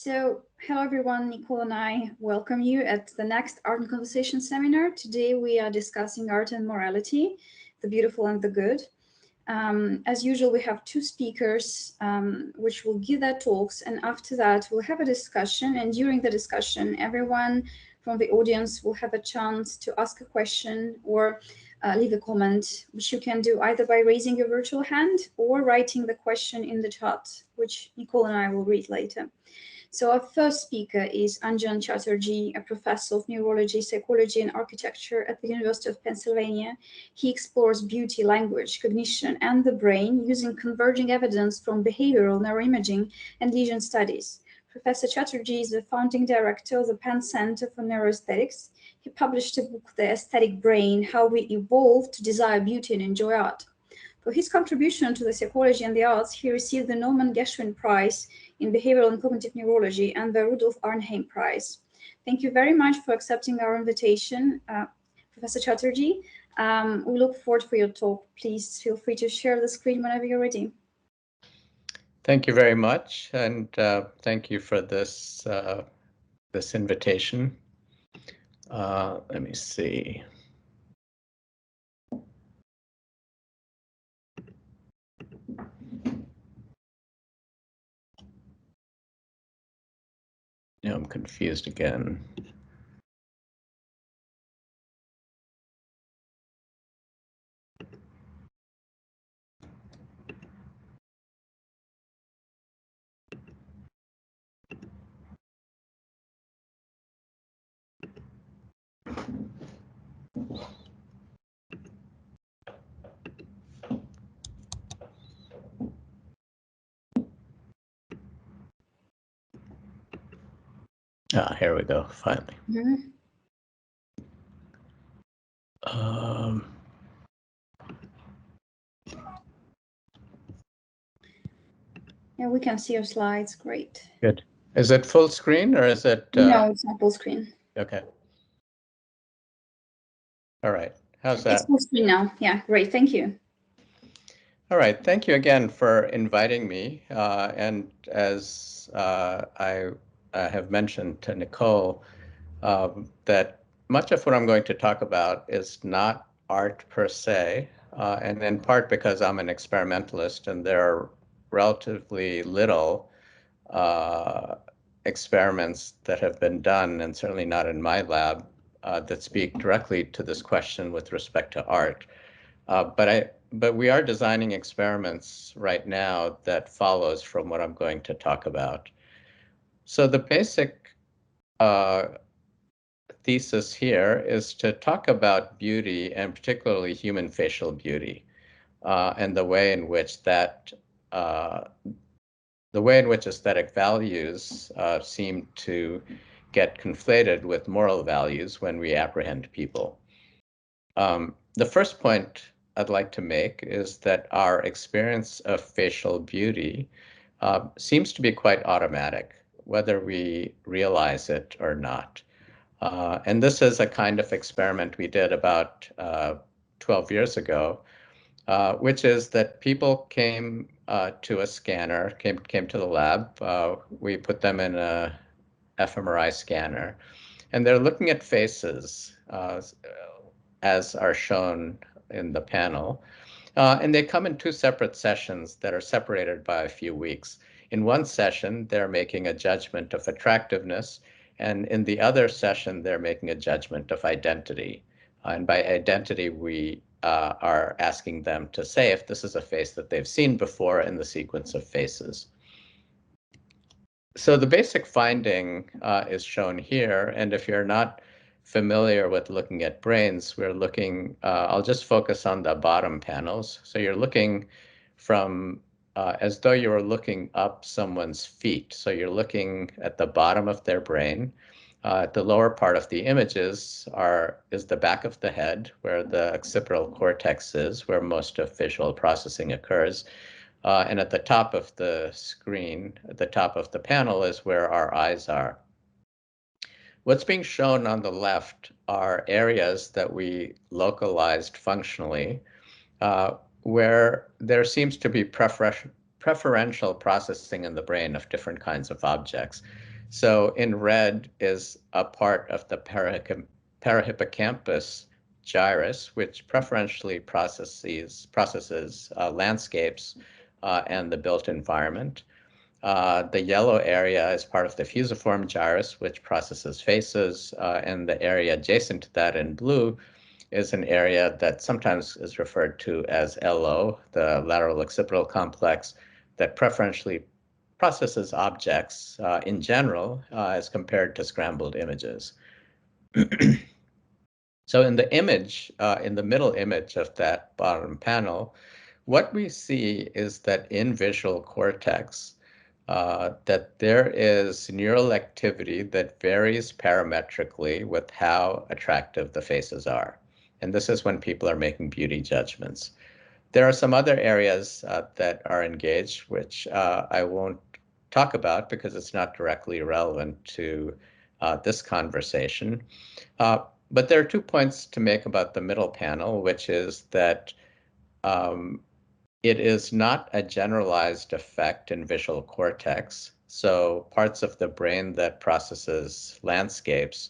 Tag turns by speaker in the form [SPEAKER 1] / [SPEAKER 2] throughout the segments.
[SPEAKER 1] Hello everyone, Nicole and I welcome you at the next Art and Conversation seminar. Today we are discussing art and morality, the beautiful and the good. As usual, we have two speakers which will give their talks, and after that we'll have a discussion, and during the discussion everyone from the audience will have a chance to ask a question or leave a comment, which you can do either by raising your virtual hand or writing the question in the chat, which Nicole and I will read later. So our first speaker is Anjan Chatterjee, a professor of neurology, psychology, and architecture at the University of Pennsylvania. He explores beauty, language, cognition, and the brain using converging evidence from behavioral neuroimaging and lesion studies. Professor Chatterjee is the founding director of the Penn Center for Neuroaesthetics. He published a book, The Aesthetic Brain: How We Evolved to Desire Beauty and Enjoy Art. For his contribution to the psychology and the arts, he received the Norman Geschwind Prize in Behavioral and Cognitive Neurology and the Rudolf Arnheim Prize. Thank you very much for accepting our invitation, Professor Chatterjee. We look forward for your talk. Please feel free to share the screen whenever you're ready.
[SPEAKER 2] Thank you very much, and thank you for this this invitation. Let me see. Now I'm confused again. Here we go, finally.
[SPEAKER 1] Mm-hmm. Yeah, we can see your slides. Great.
[SPEAKER 2] Good. Is it full screen or is it?
[SPEAKER 1] No, it's not full screen.
[SPEAKER 2] Okay. All right. How's that?
[SPEAKER 1] It's full screen now. Yeah, great. Thank you.
[SPEAKER 2] All right. Thank you again for inviting me. And as I have mentioned to Nicole, that much of what I'm going to talk about is not art per se, and in part because I'm an experimentalist and there are relatively little experiments that have been done, and certainly not in my lab, that speak directly to this question with respect to art. But we are designing experiments right now that follows from what I'm going to talk about. So the basic thesis here is to talk about beauty, and particularly human facial beauty, and the way in which that aesthetic values seem to get conflated with moral values when we apprehend people. The first point I'd like to make is that our experience of facial beauty seems to be quite automatic, whether we realize it or not. And this is a kind of experiment we did about 12 years ago, which is that people came to a scanner, came to the lab. We put them in a fMRI scanner, and they're looking at faces as are shown in the panel. And they come in two separate sessions that are separated by a few weeks. In one session, they're making a judgment of attractiveness, and in the other session, they're making a judgment of identity. And by identity, we are asking them to say if this is a face that they've seen before in the sequence of faces. So the basic finding is shown here, and if you're not familiar with looking at brains, we're looking, I'll just focus on the bottom panels. So you're looking from as though you were looking up someone's feet. So you're looking at the bottom of their brain. The lower part of the images is the back of the head, where the occipital cortex is, where most of visual processing occurs. And at the top of the screen, at the top of the panel, is where our eyes are. What's being shown on the left are areas that we localized functionally, where there seems to be preferential processing in the brain of different kinds of objects. So in red is a part of the parahippocampus gyrus, which preferentially processes landscapes and the built environment. The yellow area is part of the fusiform gyrus, which processes faces, and the area adjacent to that in blue is an area that sometimes is referred to as LO, the lateral occipital complex, that preferentially processes objects in general as compared to scrambled images. So in the image, in the middle image of that bottom panel, what we see is that in visual cortex, that there is neural activity that varies parametrically with how attractive the faces are. And this is when people are making beauty judgments. There are some other areas that are engaged, which I won't talk about because it's not directly relevant to this conversation. But there are 2 points to make about the middle panel, which is that it is not a generalized effect in visual cortex. So parts of the brain that processes landscapes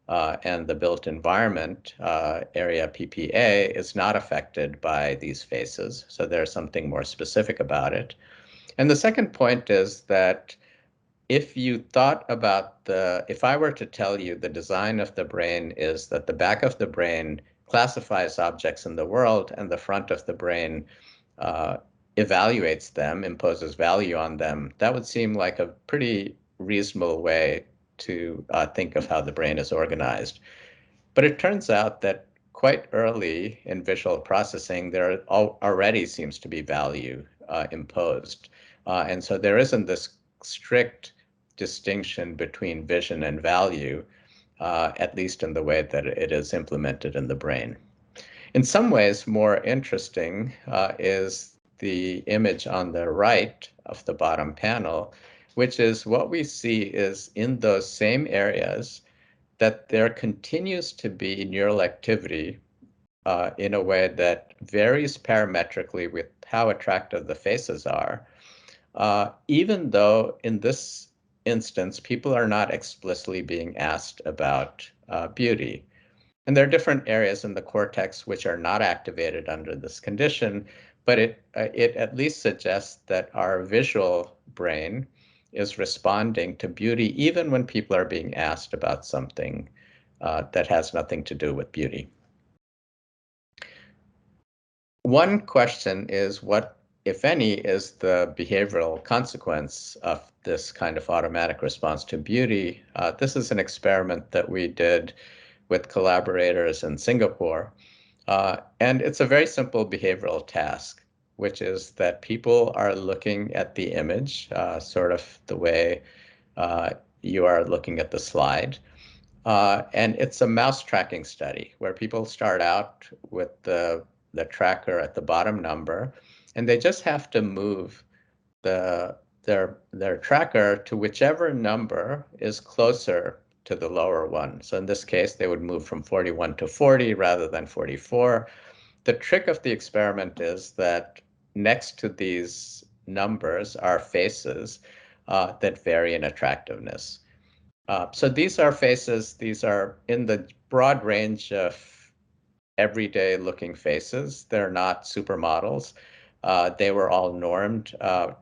[SPEAKER 2] and the built environment area PPA is not affected by these faces. So there's something more specific about it. And the second point is that if you thought about if I were to tell you the design of the brain is that the back of the brain classifies objects in the world and the front of the brain evaluates them, imposes value on them, that would seem like a pretty reasonable way to think of how the brain is organized. But it turns out that quite early in visual processing, there already seems to be value imposed. And so there isn't this strict distinction between vision and value, at least in the way that it is implemented in the brain. In some ways, more interesting is the image on the right of the bottom panel, which is what we see is in those same areas that there continues to be neural activity in a way that varies parametrically with how attractive the faces are, even though in this instance, people are not explicitly being asked about beauty. And there are different areas in the cortex which are not activated under this condition, but it at least suggests that our visual brain is responding to beauty even when people are being asked about something that has nothing to do with beauty. One question is what, if any, is the behavioral consequence of this kind of automatic response to beauty? This is an experiment that we did with collaborators in Singapore. And it's a very simple behavioral task, which is that people are looking at the image, sort of the way you are looking at the slide. And it's a mouse tracking study where people start out with the tracker at the bottom number, and they just have to move their tracker to whichever number is closer to the lower one. So in this case, they would move from 41 to 40 rather than 44. The trick of the experiment is that next to these numbers are faces that vary in attractiveness. So these are faces, these are in the broad range of everyday looking faces. They're not supermodels. They were all normed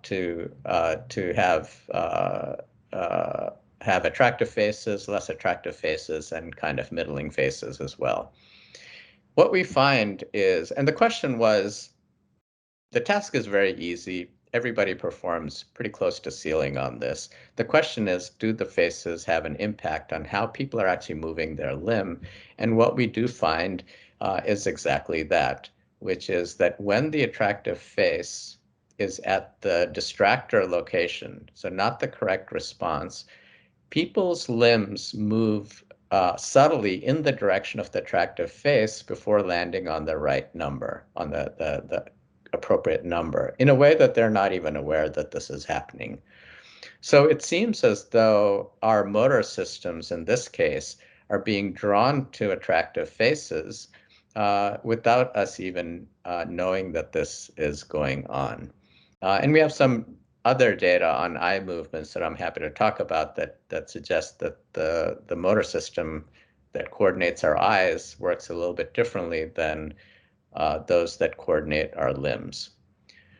[SPEAKER 2] to have attractive faces, less attractive faces, and kind of middling faces as well. What we find is, and the question was, the task is very easy. Everybody performs pretty close to ceiling on this. The question is, do the faces have an impact on how people are actually moving their limb? And what we do find is exactly that, which is that when the attractive face is at the distractor location, so not the correct response, people's limbs move subtly in the direction of the attractive face before landing on the right number, on the appropriate number, in a way that they're not even aware that this is happening. So it seems as though our motor systems in this case are being drawn to attractive faces without us even knowing that this is going on. And we have some other data on eye movements that I'm happy to talk about that suggests that the motor system that coordinates our eyes works a little bit differently than those that coordinate our limbs.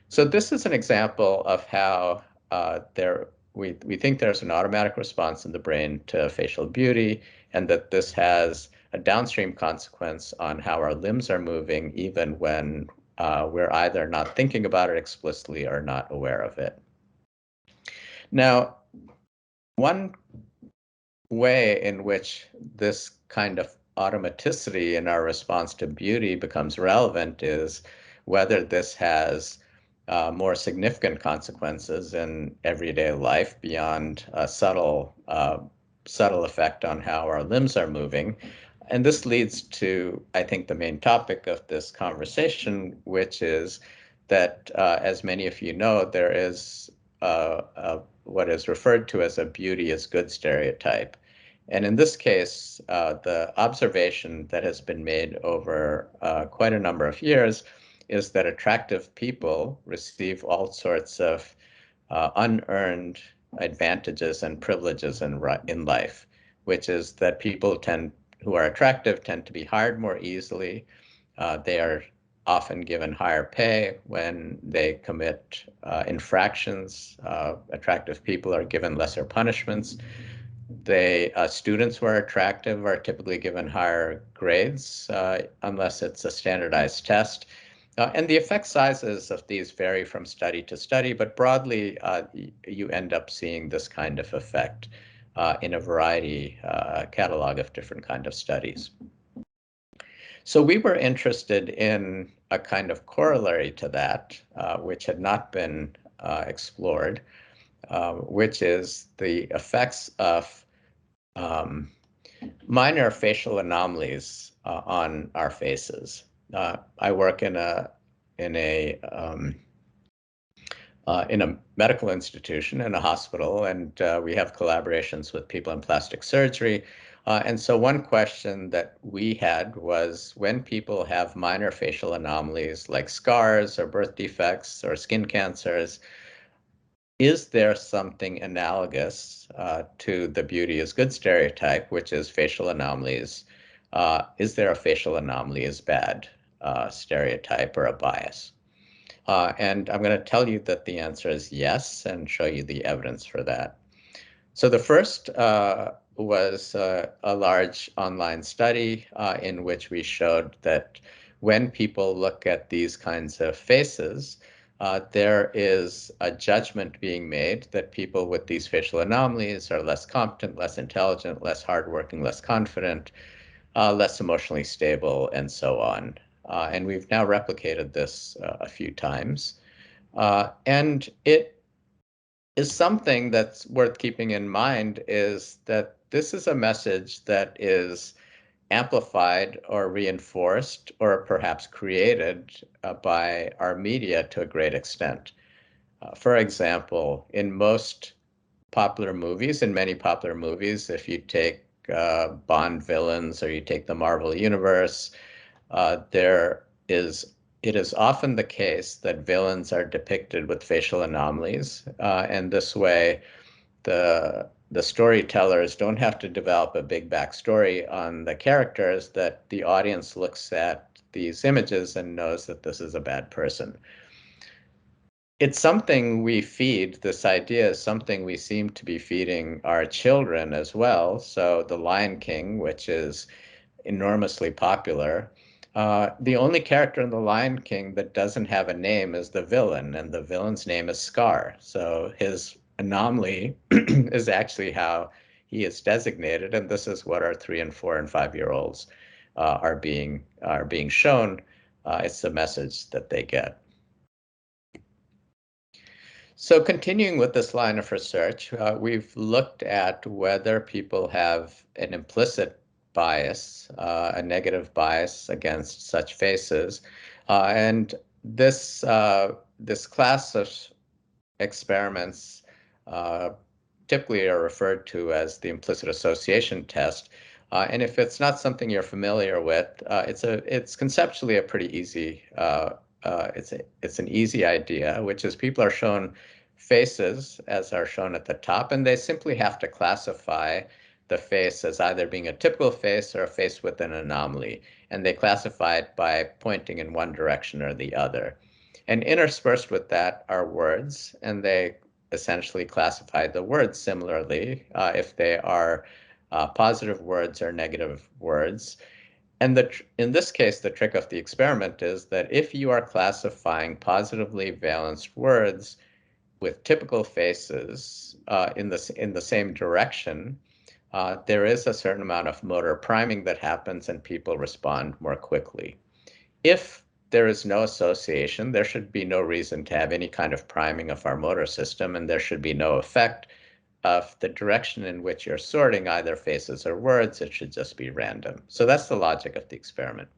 [SPEAKER 2] So this is an example of how we think there's an automatic response in the brain to facial beauty, and that this has a downstream consequence on how our limbs are moving, even when we're either not thinking about it explicitly or not aware of it. Now, one way in which this kind of automaticity in our response to beauty becomes relevant is whether this has more significant consequences in everyday life beyond a subtle effect on how our limbs are moving. And this leads to, I think, the main topic of this conversation, which is that, as many of you know, there is what is referred to as a beauty is good stereotype. And in this case, the observation that has been made over quite a number of years is that attractive people receive all sorts of unearned advantages and privileges in life, which is that people who are attractive tend to be hired more easily. They are often given higher pay when they commit infractions. Attractive people are given lesser punishments. Students who are attractive are typically given higher grades unless it's a standardized test. And the effect sizes of these vary from study to study, but broadly, you end up seeing this kind of effect in a variety catalog of different kind of studies. So we were interested in a kind of corollary to that, which had not been explored, which is the effects of minor facial anomalies on our faces. I work in a medical institution, in a hospital, and we have collaborations with people in plastic surgery. And so one question that we had was, when people have minor facial anomalies like scars or birth defects or skin cancers, is there something analogous to the beauty is good stereotype, which is facial anomalies? Is there a facial anomaly is bad stereotype or a bias? And I'm going to tell you that the answer is yes, and show you the evidence for that. So the first was a large online study in which we showed that when people look at these kinds of faces, there is a judgment being made that people with these facial anomalies are less competent, less intelligent, less hardworking, less confident, less emotionally stable, and so on. And we've now replicated this a few times. And it is something that's worth keeping in mind, is that this is a message that is amplified or reinforced or perhaps created by our media to a great extent. For example, in most popular movies, in many popular movies, if you take Bond villains or you take the Marvel Universe, it is often the case that villains are depicted with facial anomalies, and this way the storytellers don't have to develop a big backstory on the characters, that the audience looks at these images and knows that this is a bad person. It's something we feed. This idea is something we seem to be feeding our children as well. So The Lion King, which is enormously popular, the only character in The Lion King that doesn't have a name is the villain, and the villain's name is Scar. So his anomaly is actually how he is designated, and this is what our 3 and 4 and 5-year-olds are being shown. It's the message that they get. So continuing with this line of research, we've looked at whether people have an implicit bias, a negative bias against such faces, and this class of experiments typically are referred to as the implicit association test. And if it's not something you're familiar with, it's conceptually a pretty easy it's an easy idea, which is people are shown faces, as are shown at the top, and they simply have to classify the face as either being a typical face or a face with an anomaly. And they classify it by pointing in one direction or the other. And interspersed with that are words, and they essentially classify the words similarly if they are positive words or negative words. And in this case, the trick of the experiment is that if you are classifying positively valenced words with typical faces in the same direction, there is a certain amount of motor priming that happens and people respond more quickly. If there is no association, there should be no reason to have any kind of priming of our motor system, and there should be no effect of the direction in which you're sorting either faces or words. It should just be random. So that's the logic of the experiment.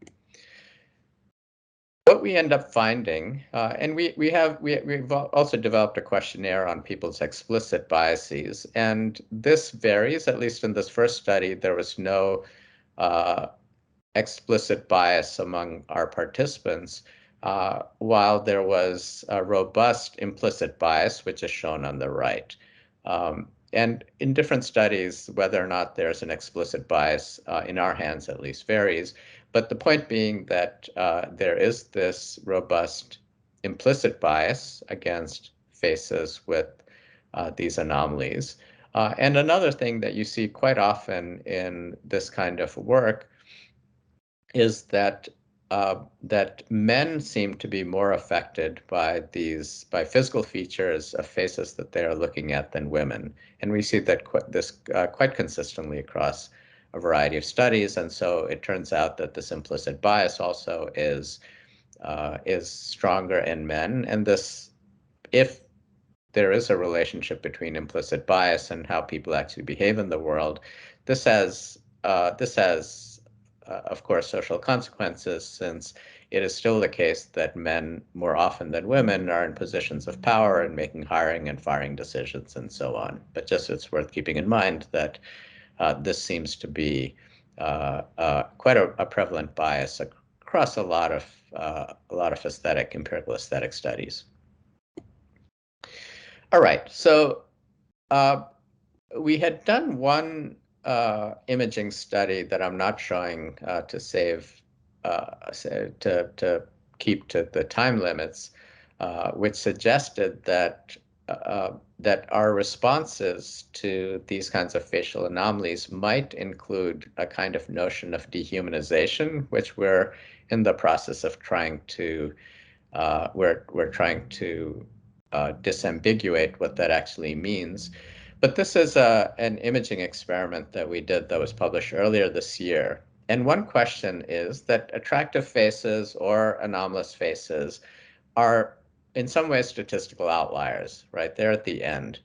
[SPEAKER 2] What we end up finding, and we've also developed a questionnaire on people's explicit biases, and this varies. At least in this first study, there was no explicit bias among our participants, while there was a robust implicit bias, which is shown on the right. And in different studies, whether or not there's an explicit bias, in our hands at least, varies. But the point being that there is this robust implicit bias against faces with these anomalies. And another thing that you see quite often in this kind of work is that that men seem to be more affected by physical features of faces that they are looking at than women, and we see that quite consistently across a variety of studies. And so it turns out that this implicit bias also is stronger in men, and if there is a relationship between implicit bias and how people actually behave in the world, this has of course, social consequences, since it is still the case that men more often than women are in positions of power and making hiring and firing decisions and so on. But just it's worth keeping in mind that this seems to be quite a prevalent bias across a lot of empirical aesthetic studies. All right, so we had done one imaging study that I'm not showing to keep to the time limits, which suggested that that our responses to these kinds of facial anomalies might include a kind of notion of dehumanization, which we're in the process of trying to disambiguate what that actually means. But this is an imaging experiment that we did that was published earlier this year. And one question is that attractive faces or anomalous faces are in some ways statistical outliers, right? They're at the end.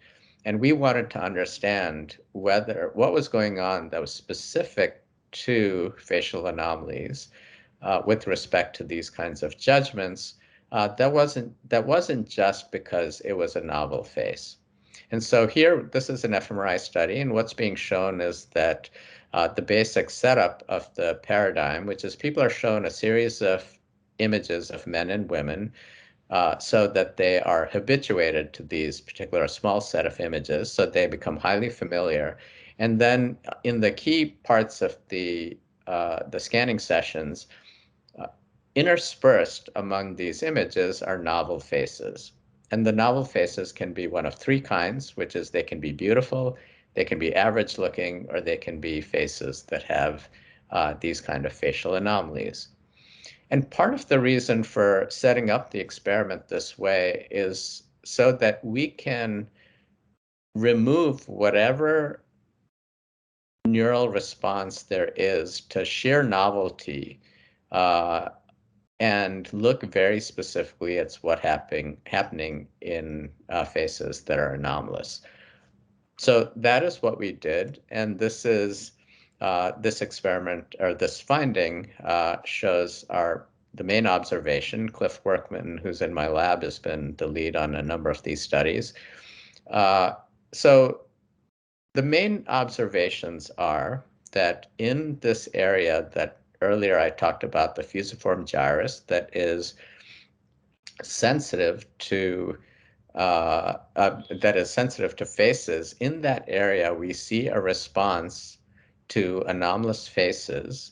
[SPEAKER 2] And we wanted to understand what was going on that was specific to facial anomalies with respect to these kinds of judgments. That wasn't just because it was a novel face. And so here, this is an fMRI study, and what's being shown is that the basic setup of the paradigm, which is people are shown a series of images of men and women so that they are habituated to these particular small set of images, so they become highly familiar. And then in the key parts of the scanning sessions, interspersed among these images are novel faces. And the novel faces can be one of three kinds, which is they can be beautiful, they can be average looking, or they can be faces that have these kind of facial anomalies. And part of the reason for setting up the experiment this way is so that we can remove whatever neural response there is to sheer novelty and look very specifically at what's happening in faces that are anomalous. So that is what we did, and this experiment, or this finding, shows the main observation. Cliff Workman, who's in my lab, has been the lead on a number of these studies. So the main observations are that in this area that earlier I talked about, the fusiform gyrus that is sensitive to that is sensitive to faces, in that area we see a response to anomalous faces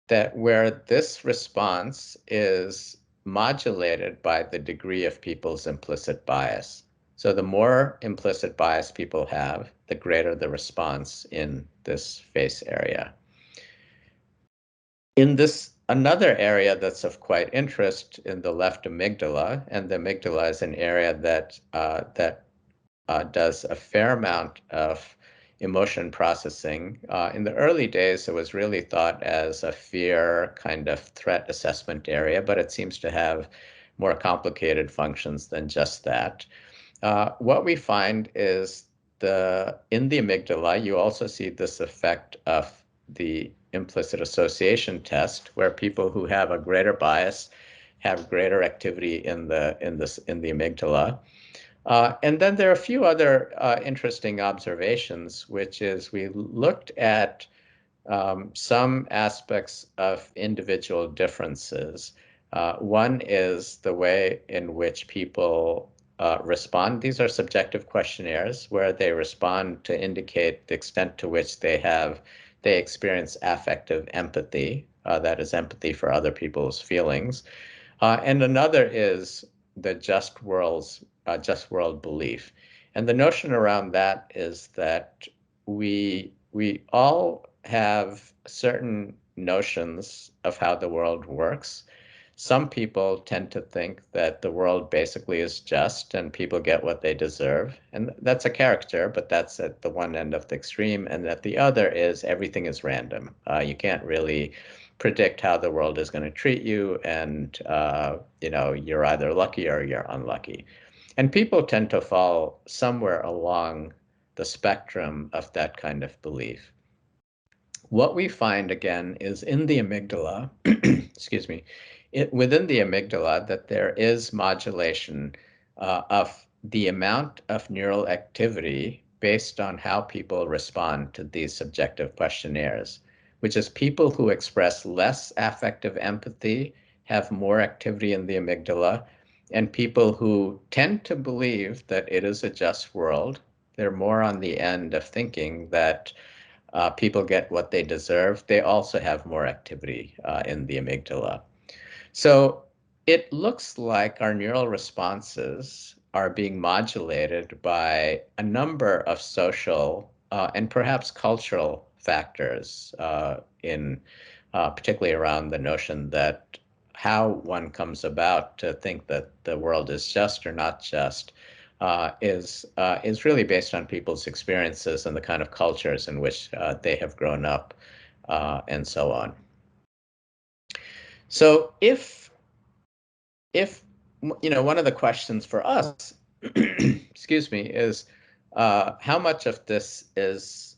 [SPEAKER 2] that where this response is modulated by the degree of people's implicit bias. So the more implicit bias people have, the greater the response in this face area. In this another area that's of quite interest in the left amygdala, and the amygdala is an area that does a fair amount of emotion processing. In the early days, it was really thought as a fear kind of threat assessment area, but it seems to have more complicated functions than just that. What we find is in the amygdala, you also see this effect of the implicit association test, where people who have a greater bias have greater activity in the amygdala. And then there are a few other interesting observations, which is we looked at some aspects of individual differences. One is the way in which people respond. These are subjective questionnaires where they respond to indicate the extent to which they experience affective empathy, that is empathy for other people's feelings. And another is the just world belief. And the notion around that is that we all have certain notions of how the world works. Some people tend to think that the world basically is just and people get what they deserve. And that's a character, but that's at the one end of the extreme. And at the other is everything is random. You can't really predict how the world is going to treat you, and you're either lucky or you're unlucky. And people tend to fall somewhere along the spectrum of that kind of belief. What we find again is in the amygdala, excuse me, within the amygdala, that there is modulation of the amount of neural activity based on how people respond to these subjective questionnaires, which is people who express less affective empathy have more activity in the amygdala, and people who tend to believe that it is a just world, they're more on the end of thinking that people get what they deserve, they also have more activity in the amygdala. So it looks like our neural responses are being modulated by a number of social and perhaps cultural factors particularly around the notion that how one comes about to think that the world is just or not just is really based on people's experiences and the kind of cultures in which they have grown up and so on. So if one of the questions for us, excuse me, is how much of this is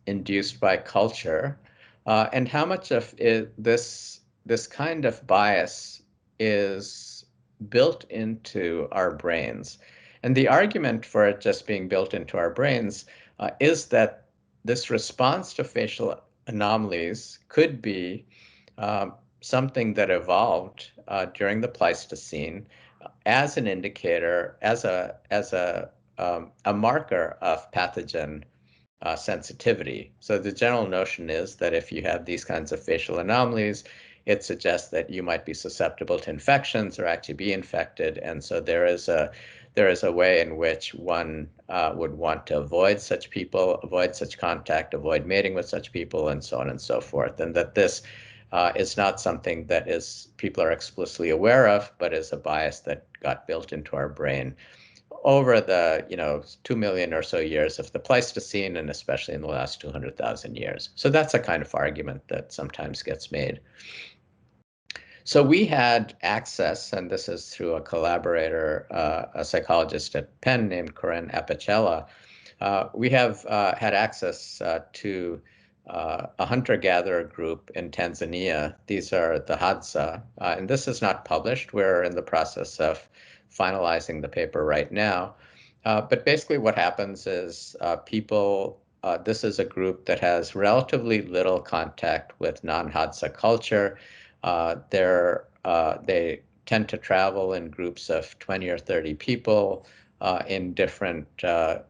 [SPEAKER 2] induced by culture, and how much of this kind of bias is built into our brains. And the argument for it just being built into our brains is that this response to facial anomalies could be something that evolved during the Pleistocene as an indicator, as a marker of pathogen sensitivity. So the general notion is that if you have these kinds of facial anomalies, it suggests that you might be susceptible to infections or actually be infected. And so there is a way in which one would want to avoid such people, avoid such contact, avoid mating with such people, and so on and so forth. And that this is not something that people are explicitly aware of, but is a bias that got built into our brain over the 2 million or so years of the Pleistocene, and especially in the last 200,000 years. So that's a kind of argument that sometimes gets made. So we had access, and this is through a collaborator, a psychologist at Penn named Corinne Apicella. We have had access to a hunter-gatherer group in Tanzania. These are the Hadza, and this is not published. We're in the process of finalizing the paper right now. But basically what happens is this is a group that has relatively little contact with non-Hadza culture. They tend to travel in groups of 20 or 30 people in different,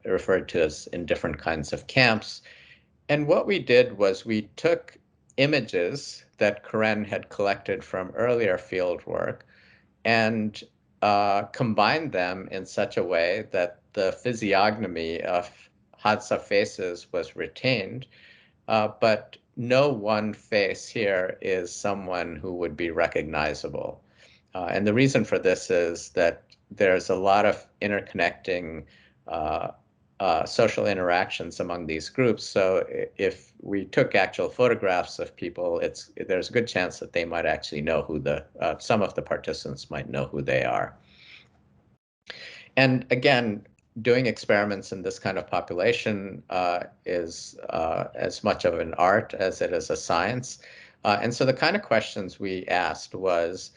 [SPEAKER 2] referred to as in different kinds of camps. And what we did was we took images that Karen had collected from earlier field work and combined them in such a way that the physiognomy of Hadza faces was retained, but no one face here is someone who would be recognizable. And the reason for this is that there's a lot of interconnecting social interactions among these groups. So if we took actual photographs of people, there's a good chance that they might actually know who some of the participants might know who they are. And again, doing experiments in this kind of population is as much of an art as it is a science. And so the kind of questions we asked was,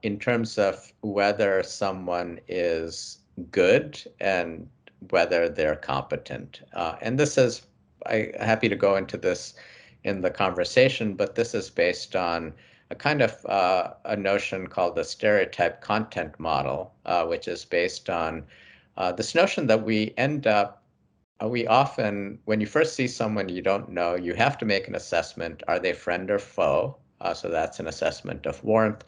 [SPEAKER 2] in terms of whether someone is good and whether they're competent. And this is, I'm happy to go into this in the conversation, but this is based on a kind of a notion called the stereotype content model, which is based on this notion that we end up, we often, when you first see someone you don't know, you have to make an assessment. Are they friend or foe? So that's an assessment of warmth.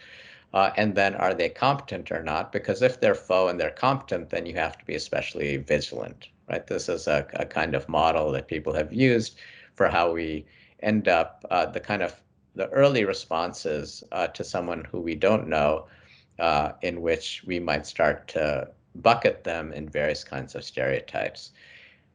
[SPEAKER 2] And then are they competent or not? Because if they're foe and they're competent, then you have to be especially vigilant, right? This is a kind of model that people have used for how we end up the early responses to someone who we don't know, in which we might start to bucket them in various kinds of stereotypes.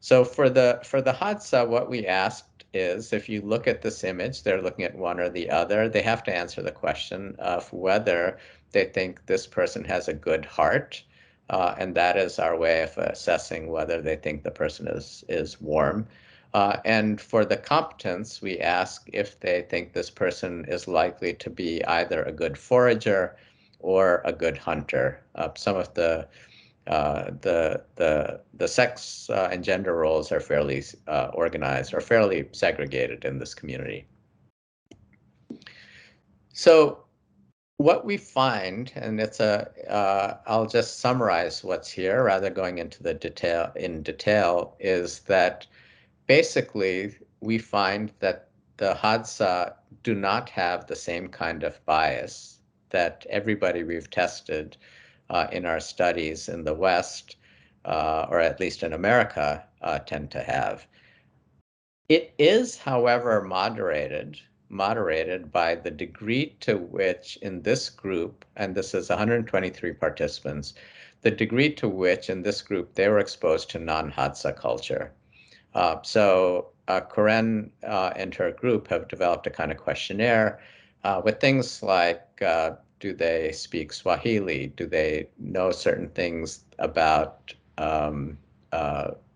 [SPEAKER 2] So for the Hadza, what we asked is, if you look at this image, they're looking at one or the other. They have to answer the question of whether they think this person has a good heart, and that is our way of assessing whether they think the person is warm. And for the competence, we ask if they think this person is likely to be either a good forager or a good hunter. Some of the sex and gender roles are fairly organized or fairly segregated in this community. So what we find, and I'll just summarize what's here rather than going into the detail, is that basically we find that the Hadza do not have the same kind of bias that everybody we've tested in our studies in the West, or at least in America, tend to have. It is, however, moderated by the degree to which in this group, and this is 123 participants, the degree to which in this group they were exposed to non-Hadza culture. So Karen and her group have developed a kind of questionnaire with things like, do they speak Swahili? Do they know certain things about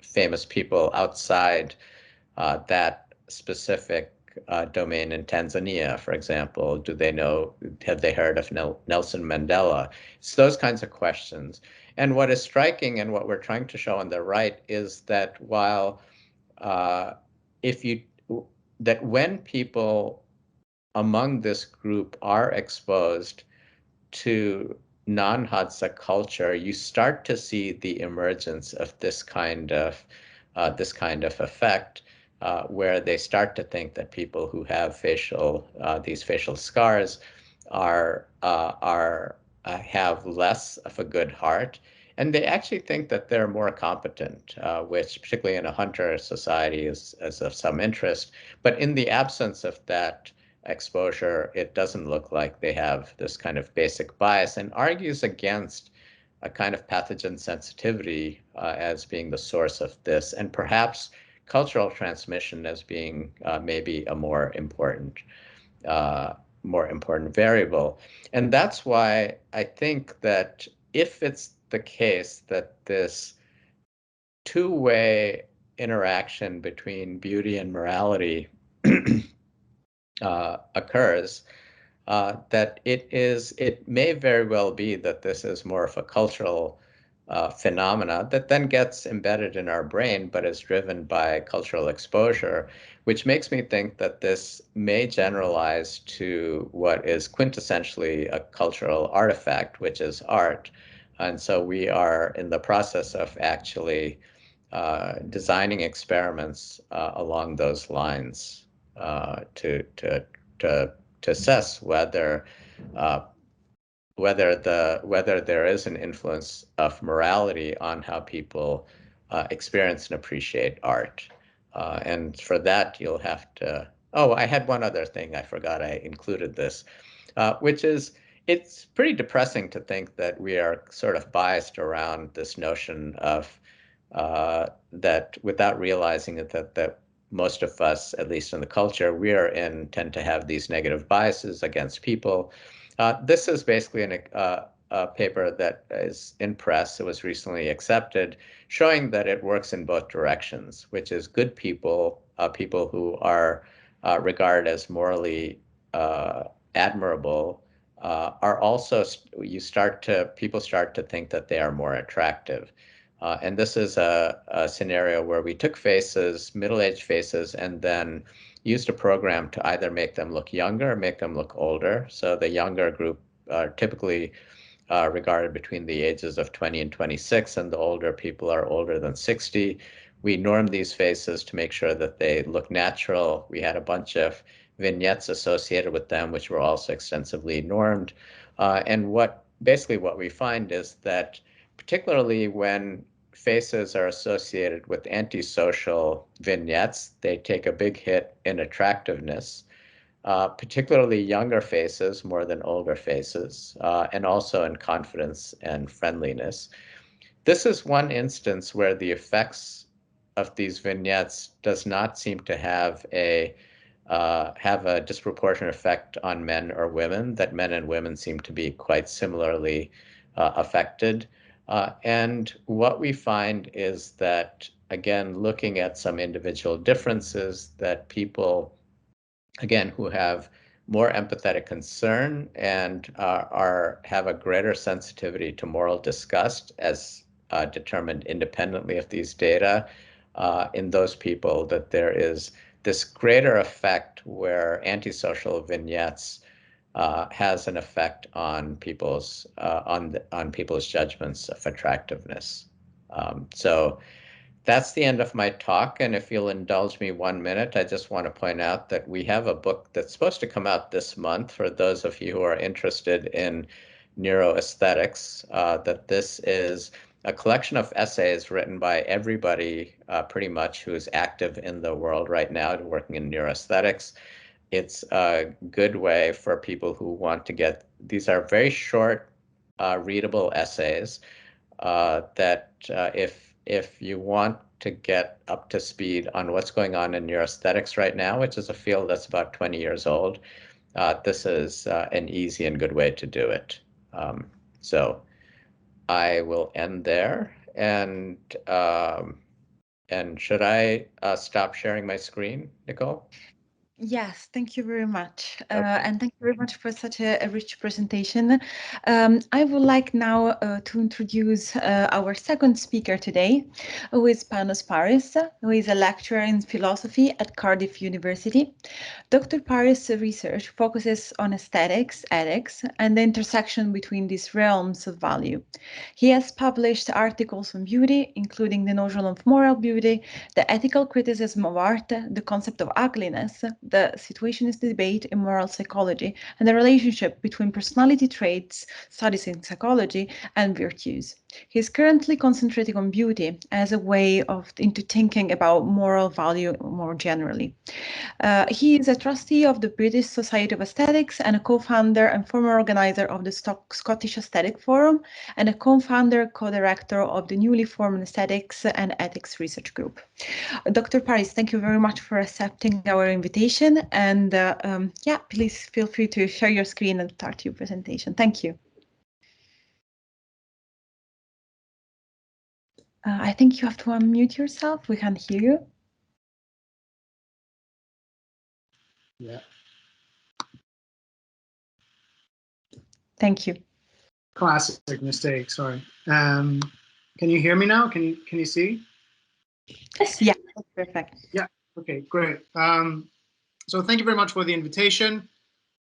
[SPEAKER 2] famous people outside that specific domain in Tanzania, for example? Have they heard of Nelson Mandela? It's those kinds of questions. And what is striking and what we're trying to show on the right is that while that when people among this group are exposed to non-Hadza culture, you start to see the emergence of this kind of effect, where they start to think that people who have these facial scars have less of a good heart, and they actually think that they're more competent, which particularly in a hunter society is of some interest. But in the absence of that exposure, it doesn't look like they have this kind of basic bias, and argues against a kind of pathogen sensitivity as being the source of this, and perhaps cultural transmission as being maybe a more important variable. And that's why I think that if it's the case that this two-way interaction between beauty and morality occurs, that it may very well be that this is more of a cultural phenomena that then gets embedded in our brain, but is driven by cultural exposure, which makes me think that this may generalize to what is quintessentially a cultural artifact, which is art. And so we are in the process of actually designing experiments along those lines to assess whether there is an influence of morality on how people experience and appreciate art. And for that, you'll have to. Oh, I had one other thing I forgot. I included this, which is it's pretty depressing to think that we are sort of biased around this notion of that without realizing it, that most of us, at least in the culture we are in, tend to have these negative biases against people. This is basically a paper that is in press. It was recently accepted, showing that it works in both directions, which is good people, people who are regarded as morally admirable, are also, people start to think that they are more attractive. And this is a scenario where we took faces, middle-aged faces, and then used a program to either make them look younger or make them look older. So the younger group are typically regarded between the ages of 20 and 26, and the older people are older than 60. We normed these faces to make sure that they look natural. We had a bunch of vignettes associated with them, which were also extensively normed. And what we find is that particularly when faces are associated with antisocial vignettes, they take a big hit in attractiveness, particularly younger faces more than older faces, and also in confidence and friendliness. This is one instance where the effects of these vignettes does not seem to have a disproportionate effect on men or women, that men and women seem to be quite similarly affected. And what we find is that, again, looking at some individual differences, that people, again, who have more empathetic concern and have a greater sensitivity to moral disgust as determined independently of these data, in those people, that there is this greater effect where antisocial vignettes has an effect on people's judgments of attractiveness. So that's the end of my talk, and if you'll indulge me 1 minute, I just want to point out that we have a book that's supposed to come out this month for those of you who are interested in neuroaesthetics, that this is a collection of essays written by everybody pretty much who is active in the world right now working in neuroaesthetics. It's a good way for people who want to get, these are very short, readable essays that if you want to get up to speed on what's going on in neuroaesthetics right now, which is a field that's about 20 years old, this is an easy and good way to do it. So I will end there. And should I stop sharing my screen, Nicole?
[SPEAKER 3] Yes, thank you very much.
[SPEAKER 2] Okay.
[SPEAKER 3] And thank you very much for such a rich presentation. I would like now to introduce our second speaker today, who is Panos Paris, who is a lecturer in philosophy at Cardiff University. Dr. Paris' research focuses on aesthetics, ethics, and the intersection between these realms of value. He has published articles on beauty, including the notion of moral beauty, the ethical criticism of art, the concept of ugliness, the situationist debate in moral psychology, and the relationship between personality traits, studies in psychology, and virtues. He is currently concentrating on beauty as a way into thinking about moral value more generally. He is a trustee of the British Society of Aesthetics and a co-founder and former organizer of the Scottish Aesthetic Forum, and a co-founder, co-director of the newly formed Aesthetics and Ethics Research Group. Dr. Paris, thank you very much for accepting our invitation. And yeah, please feel free to share your screen and start your presentation. Thank you. I think you have to unmute yourself. We can't hear you.
[SPEAKER 4] Yeah.
[SPEAKER 3] Thank you.
[SPEAKER 4] Classic mistake, sorry. Can you hear me now? Can you see?
[SPEAKER 3] Yeah, perfect.
[SPEAKER 4] Yeah. Okay, great. So thank you very much for the invitation.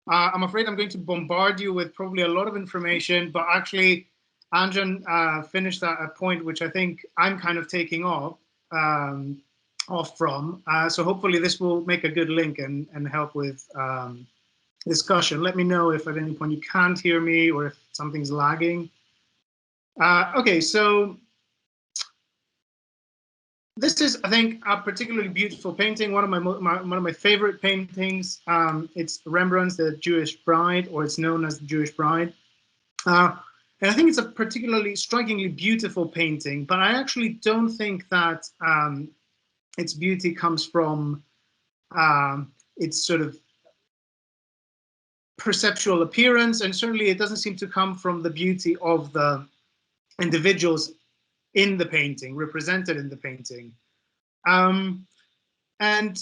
[SPEAKER 4] I'm afraid I'm going to bombard you with probably a lot of information, but actually, Anjan finished at a point which I think I'm kind of taking off from. So hopefully this will make a good link and help with discussion. Let me know if at any point you can't hear me or if something's lagging. Okay, so this is, I think, a particularly beautiful painting. One of my favorite paintings. It's Rembrandt's The Jewish Bride, or it's known as The Jewish Bride. And I think it's a particularly strikingly beautiful painting. But I actually don't think that its beauty comes from its sort of perceptual appearance, and certainly it doesn't seem to come from the beauty of the individuals in the painting, represented in the painting. And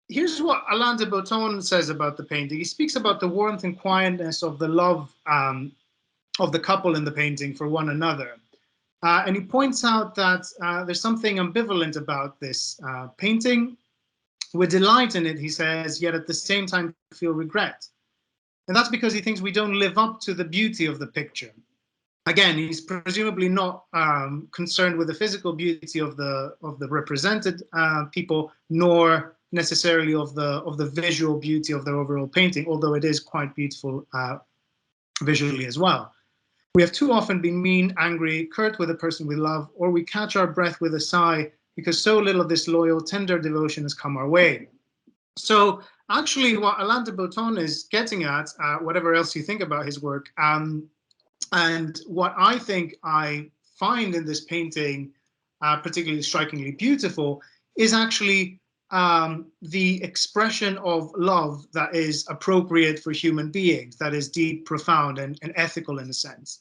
[SPEAKER 4] here's what Alain de Botton says about the painting. He speaks about the warmth and quietness of the love of the couple in the painting for one another. And he points out that there's something ambivalent about this painting. We delight in it, he says, yet at the same time feel regret. And that's because he thinks we don't live up to the beauty of the picture. Again, he's presumably not concerned with the physical beauty of the represented people, nor necessarily of the visual beauty of the overall painting, although it is quite beautiful visually as well. We have too often been mean, angry, curt with the person we love, or we catch our breath with a sigh because so little of this loyal, tender devotion has come our way. So actually what Alain de Botton is getting at, whatever else you think about his work, and what I think I find in this painting particularly strikingly beautiful is actually the expression of love that is appropriate for human beings, that is deep, profound, and ethical in a sense.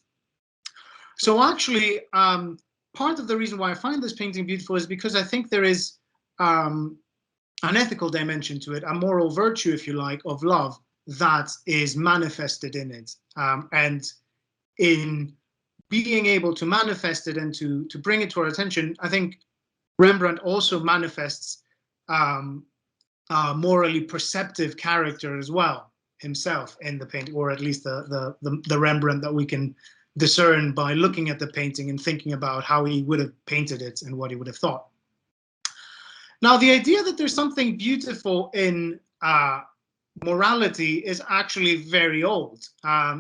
[SPEAKER 4] So actually, part of the reason why I find this painting beautiful is because I think there is an ethical dimension to it, a moral virtue, if you like, of love that is manifested in it. And in being able to manifest it and to bring it to our attention, I think Rembrandt also manifests a morally perceptive character as well himself in the painting, or at least the Rembrandt that we can discern by looking at the painting and thinking about how he would have painted it and what he would have thought. Now, the idea that there's something beautiful in morality is actually very old.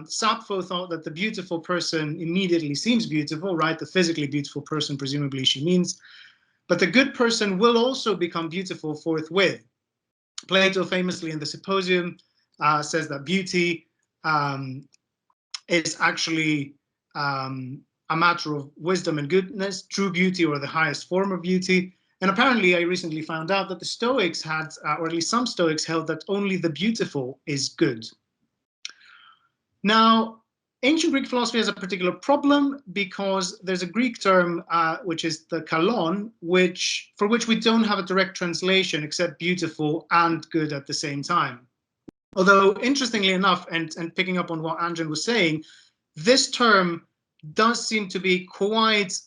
[SPEAKER 4] Sappho thought that the beautiful person immediately seems beautiful, right? The physically beautiful person, presumably she means, but the good person will also become beautiful forthwith. Plato famously in the Symposium says that beauty is actually a matter of wisdom and goodness, true beauty, or the highest form of beauty. And apparently I recently found out that the Stoics had, or at least some Stoics held, that only the beautiful is good. Now, ancient Greek philosophy has a particular problem because there's a Greek term, which is the kalon, for which we don't have a direct translation except beautiful and good at the same time. Although, interestingly enough, and picking up on what Anjan was saying, this term does seem to be quite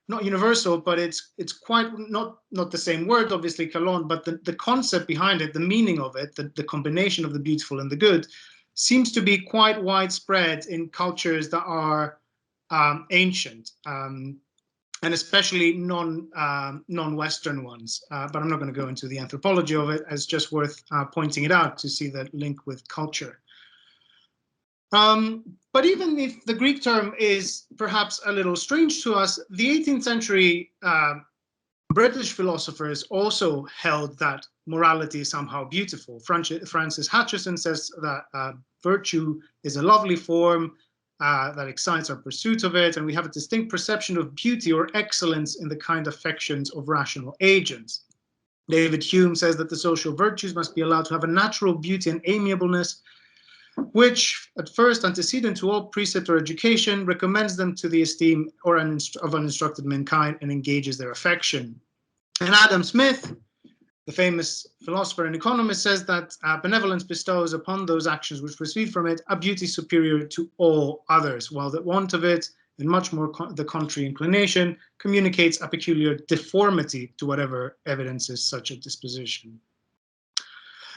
[SPEAKER 4] not universal, but it's quite not the same word, obviously, kalon, but the concept behind it, the meaning of it, the combination of the beautiful and the good, seems to be quite widespread in cultures that are ancient, and especially non-Western ones. But I'm not going to go into the anthropology of it, as just worth pointing it out to see that link with culture. But even if the Greek term is perhaps a little strange to us, the 18th century British philosophers also held that morality is somehow beautiful. Francis Hutcheson says that virtue is a lovely form that excites our pursuit of it, and we have a distinct perception of beauty or excellence in the kind affections of rational agents. David Hume says that the social virtues must be allowed to have a natural beauty and amiableness, which, at first antecedent to all precept or education, recommends them to the esteem of uninstructed mankind and engages their affection. And Adam Smith the famous philosopher and economist, says that benevolence bestows upon those actions which proceed from it a beauty superior to all others, while the want of it, and much more the contrary inclination, communicates a peculiar deformity to whatever evidences such a disposition.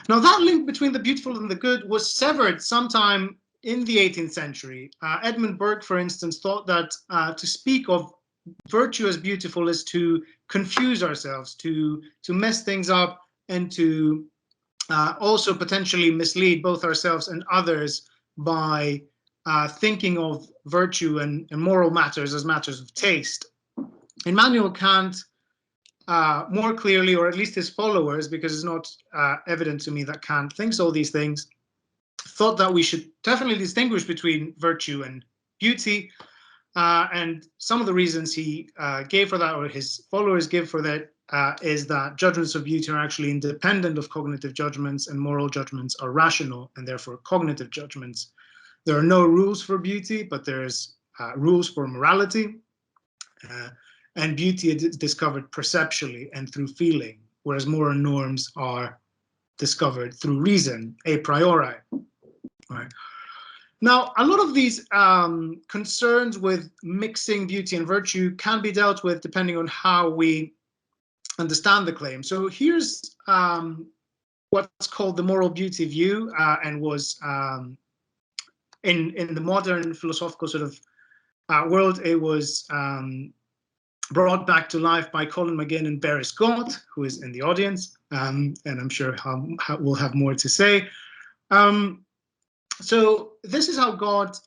[SPEAKER 4] Now, that link between the beautiful and the good was severed sometime in the 18th century. Edmund Burke, for instance, thought that to speak of virtue as beautiful is to confuse ourselves, to mess things up, and to also potentially mislead both ourselves and others by thinking of virtue and moral matters as matters of taste. Immanuel Kant more clearly, or at least his followers, because it's not evident to me that Kant thinks all these things, thought that we should definitely distinguish between virtue and beauty. And some of the reasons he gave for that, or his followers give for that, is that judgments of beauty are actually independent of cognitive judgments, and moral judgments are rational and therefore cognitive judgments. There are no rules for beauty, but there's rules for morality. And beauty is discovered perceptually and through feeling, whereas moral norms are discovered through reason, a priori. Right. Now, a lot of these concerns with mixing beauty and virtue can be dealt with depending on how we understand the claim. So here's what's called the moral beauty view, and was in the modern philosophical sort of world, it was brought back to life by Colin McGinn and Barry Scott, who is in the audience, and I'm sure we'll have more to say. So this is how God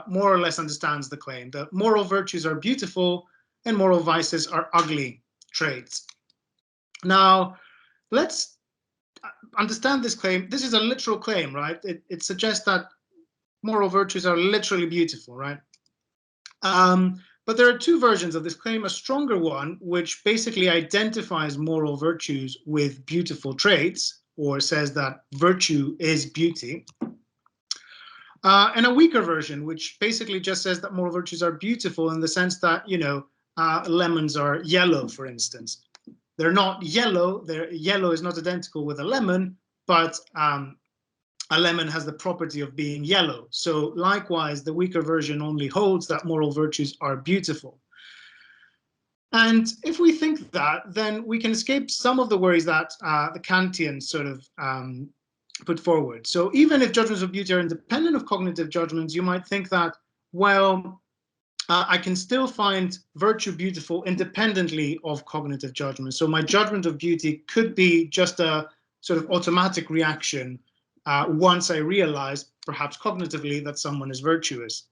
[SPEAKER 4] more or less understands the claim, that moral virtues are beautiful and moral vices are ugly traits. Now, let's understand this claim. This is a literal claim, right? It suggests that moral virtues are literally beautiful, right? But there are two versions of this claim, a stronger one, which basically identifies moral virtues with beautiful traits, or says that virtue is beauty. And a weaker version, which basically just says that moral virtues are beautiful in the sense that, you know, lemons are yellow, for instance. They're not yellow. Yellow is not identical with a lemon, but a lemon has the property of being yellow. So likewise, the weaker version only holds that moral virtues are beautiful. And if we think that, then we can escape some of the worries that the Kantians sort of put forward. So even if judgments of beauty are independent of cognitive judgments, you might think that, well, I can still find virtue beautiful independently of cognitive judgment. So my judgment of beauty could be just a sort of automatic reaction once I realize, perhaps cognitively, that someone is virtuous.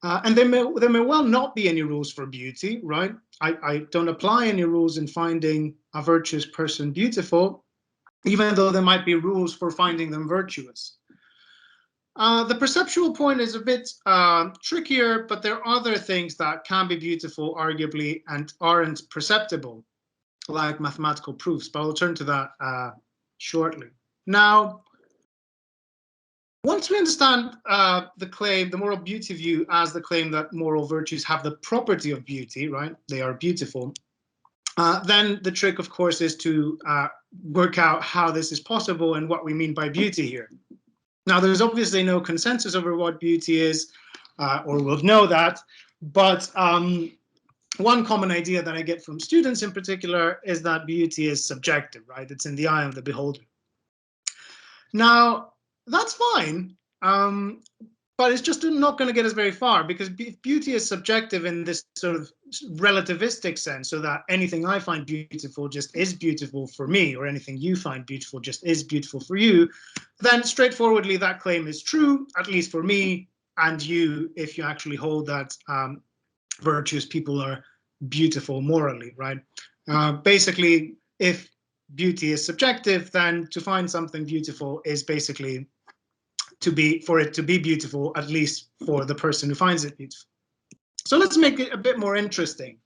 [SPEAKER 4] And there may well not be any rules for beauty, right? I don't apply any rules in finding a virtuous person beautiful, even though there might be rules for finding them virtuous. The perceptual point is a bit trickier, but there are other things that can be beautiful, arguably, and aren't perceptible, like mathematical proofs, but I'll turn to that shortly. Now, once we understand the claim, the moral beauty view, as the claim that moral virtues have the property of beauty, right? They are beautiful. Then the trick, of course, is to work out how this is possible and what we mean by beauty here. Now, there's obviously no consensus over what beauty is, or we'll know that, but one common idea that I get from students in particular is that beauty is subjective, right? It's in the eye of the beholder. Now, that's fine, but it's just not going to get us very far, because beauty is subjective in this sort of relativistic sense, so that anything I find beautiful just is beautiful for me, or anything you find beautiful just is beautiful for you. Then straightforwardly, that claim is true, at least for me and you, if you actually hold that virtuous people are beautiful morally, right? Basically, if beauty is subjective, then to find something beautiful is basically for it to be beautiful, at least for the person who finds it beautiful. So let's make it a bit more interesting.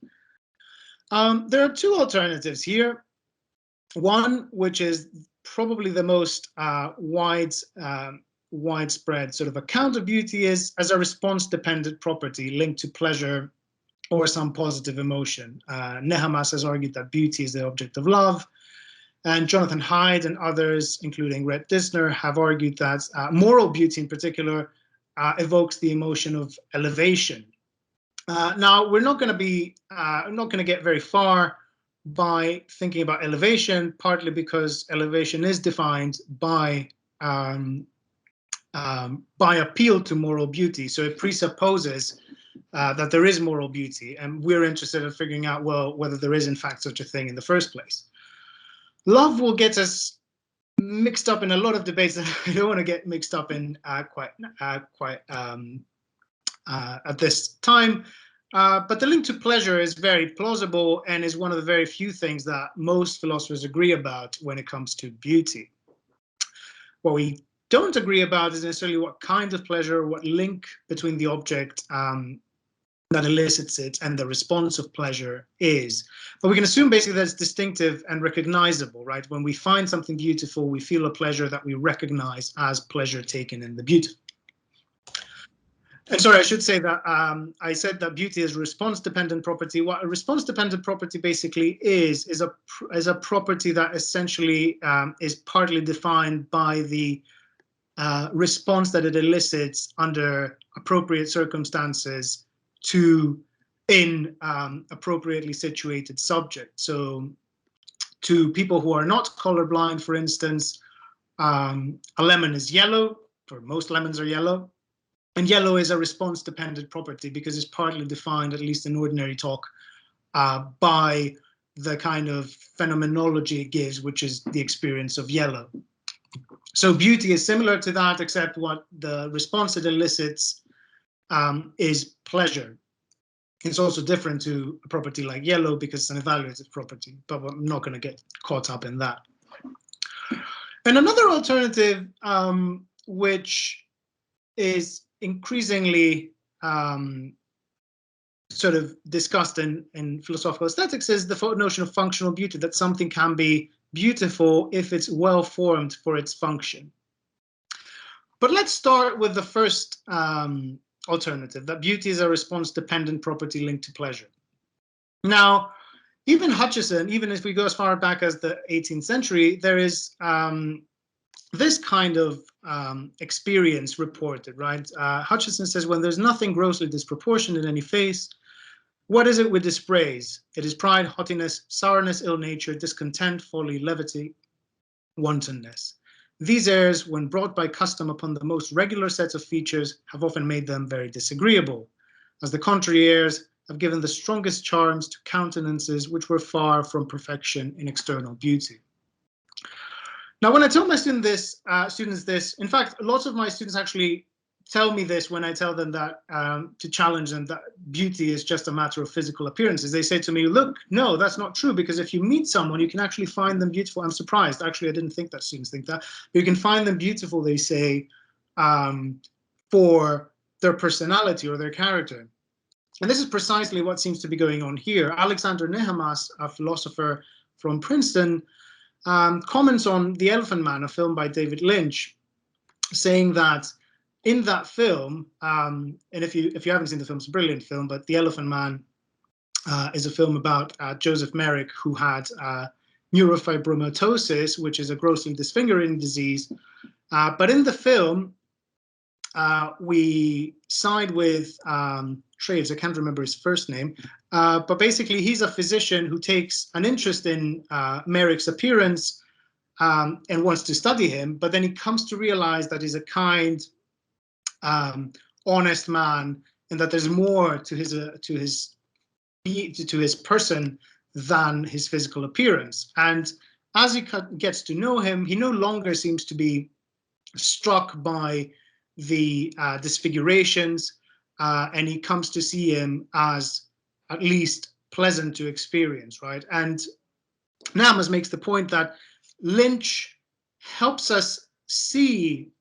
[SPEAKER 4] There are two alternatives here. One, which is probably the most widespread sort of account of beauty, is as a response-dependent property linked to pleasure or some positive emotion. Nehamas has argued that beauty is the object of love, And Jonathan Hyde and others, including Rhett Disner, have argued that moral beauty in particular evokes the emotion of elevation. Now, we're not going to get very far by thinking about elevation, partly because elevation is defined by appeal to moral beauty. So it presupposes that there is moral beauty, and we're interested in figuring out, well, whether there is in fact such a thing in the first place. Love will get us mixed up in a lot of debates that I don't want to get mixed up in quite at this time. But the link to pleasure is very plausible and is one of the very few things that most philosophers agree about when it comes to beauty. What we don't agree about is necessarily what kind of pleasure, what link between the object that elicits it and the response of pleasure is. But we can assume basically that it's distinctive and recognizable, right? When we find something beautiful, we feel a pleasure that we recognize as pleasure taken in the beautiful. And sorry, I should say that I said that beauty is response-dependent property. What a response-dependent property basically is a property that essentially is partly defined by the response that it elicits under appropriate circumstances in appropriately situated subjects. So to people who are not colorblind, for instance, a lemon is yellow, or most lemons are yellow. And yellow is a response-dependent property because it's partly defined, at least in ordinary talk, by the kind of phenomenology it gives, which is the experience of yellow. So beauty is similar to that, except what the response it elicits is pleasure. It's also different to a property like yellow because it's an evaluative property, but I'm not going to get caught up in that. And another alternative, which is increasingly sort of discussed in philosophical aesthetics, is the notion of functional beauty, that something can be beautiful if it's well formed for its function. But let's start with the first alternative, that beauty is a response-dependent property linked to pleasure. Now, even Hutcheson, even if we go as far back as the 18th century, there is this kind of experience reported, right? Hutcheson says, when there's nothing grossly disproportionate in any face, what is it we dispraise? It is pride, haughtiness, sourness, ill nature, discontent, folly, levity, wantonness. These airs, when brought by custom upon the most regular sets of features, have often made them very disagreeable, as the contrary airs have given the strongest charms to countenances which were far from perfection in external beauty. Now, when I tell my students this, in fact, lots of my students actually tell me this when I tell them that to challenge them, that beauty is just a matter of physical appearances. They say to me, look, no, that's not true, because if you meet someone, you can actually find them beautiful. I'm surprised. Actually, I didn't think that students think that. But you can find them beautiful, they say, for their personality or their character. And this is precisely what seems to be going on here. Alexander Nehamas, a philosopher from Princeton, comments on The Elephant Man, a film by David Lynch, saying that in that film, and if you haven't seen the film, it's a brilliant film, but The Elephant Man is a film about Joseph Merrick, who had neurofibromatosis, which is a grossly disfiguring disease. But in the film, we side with Traves, I can't remember his first name, but basically he's a physician who takes an interest in Merrick's appearance and wants to study him, but then he comes to realize that he's a kind, honest man, and that there's more to his person than his physical appearance. And as he gets to know him, he no longer seems to be struck by the disfigurations, and he comes to see him as at least pleasant to experience, right? And Nehamas makes the point that Lynch helps us see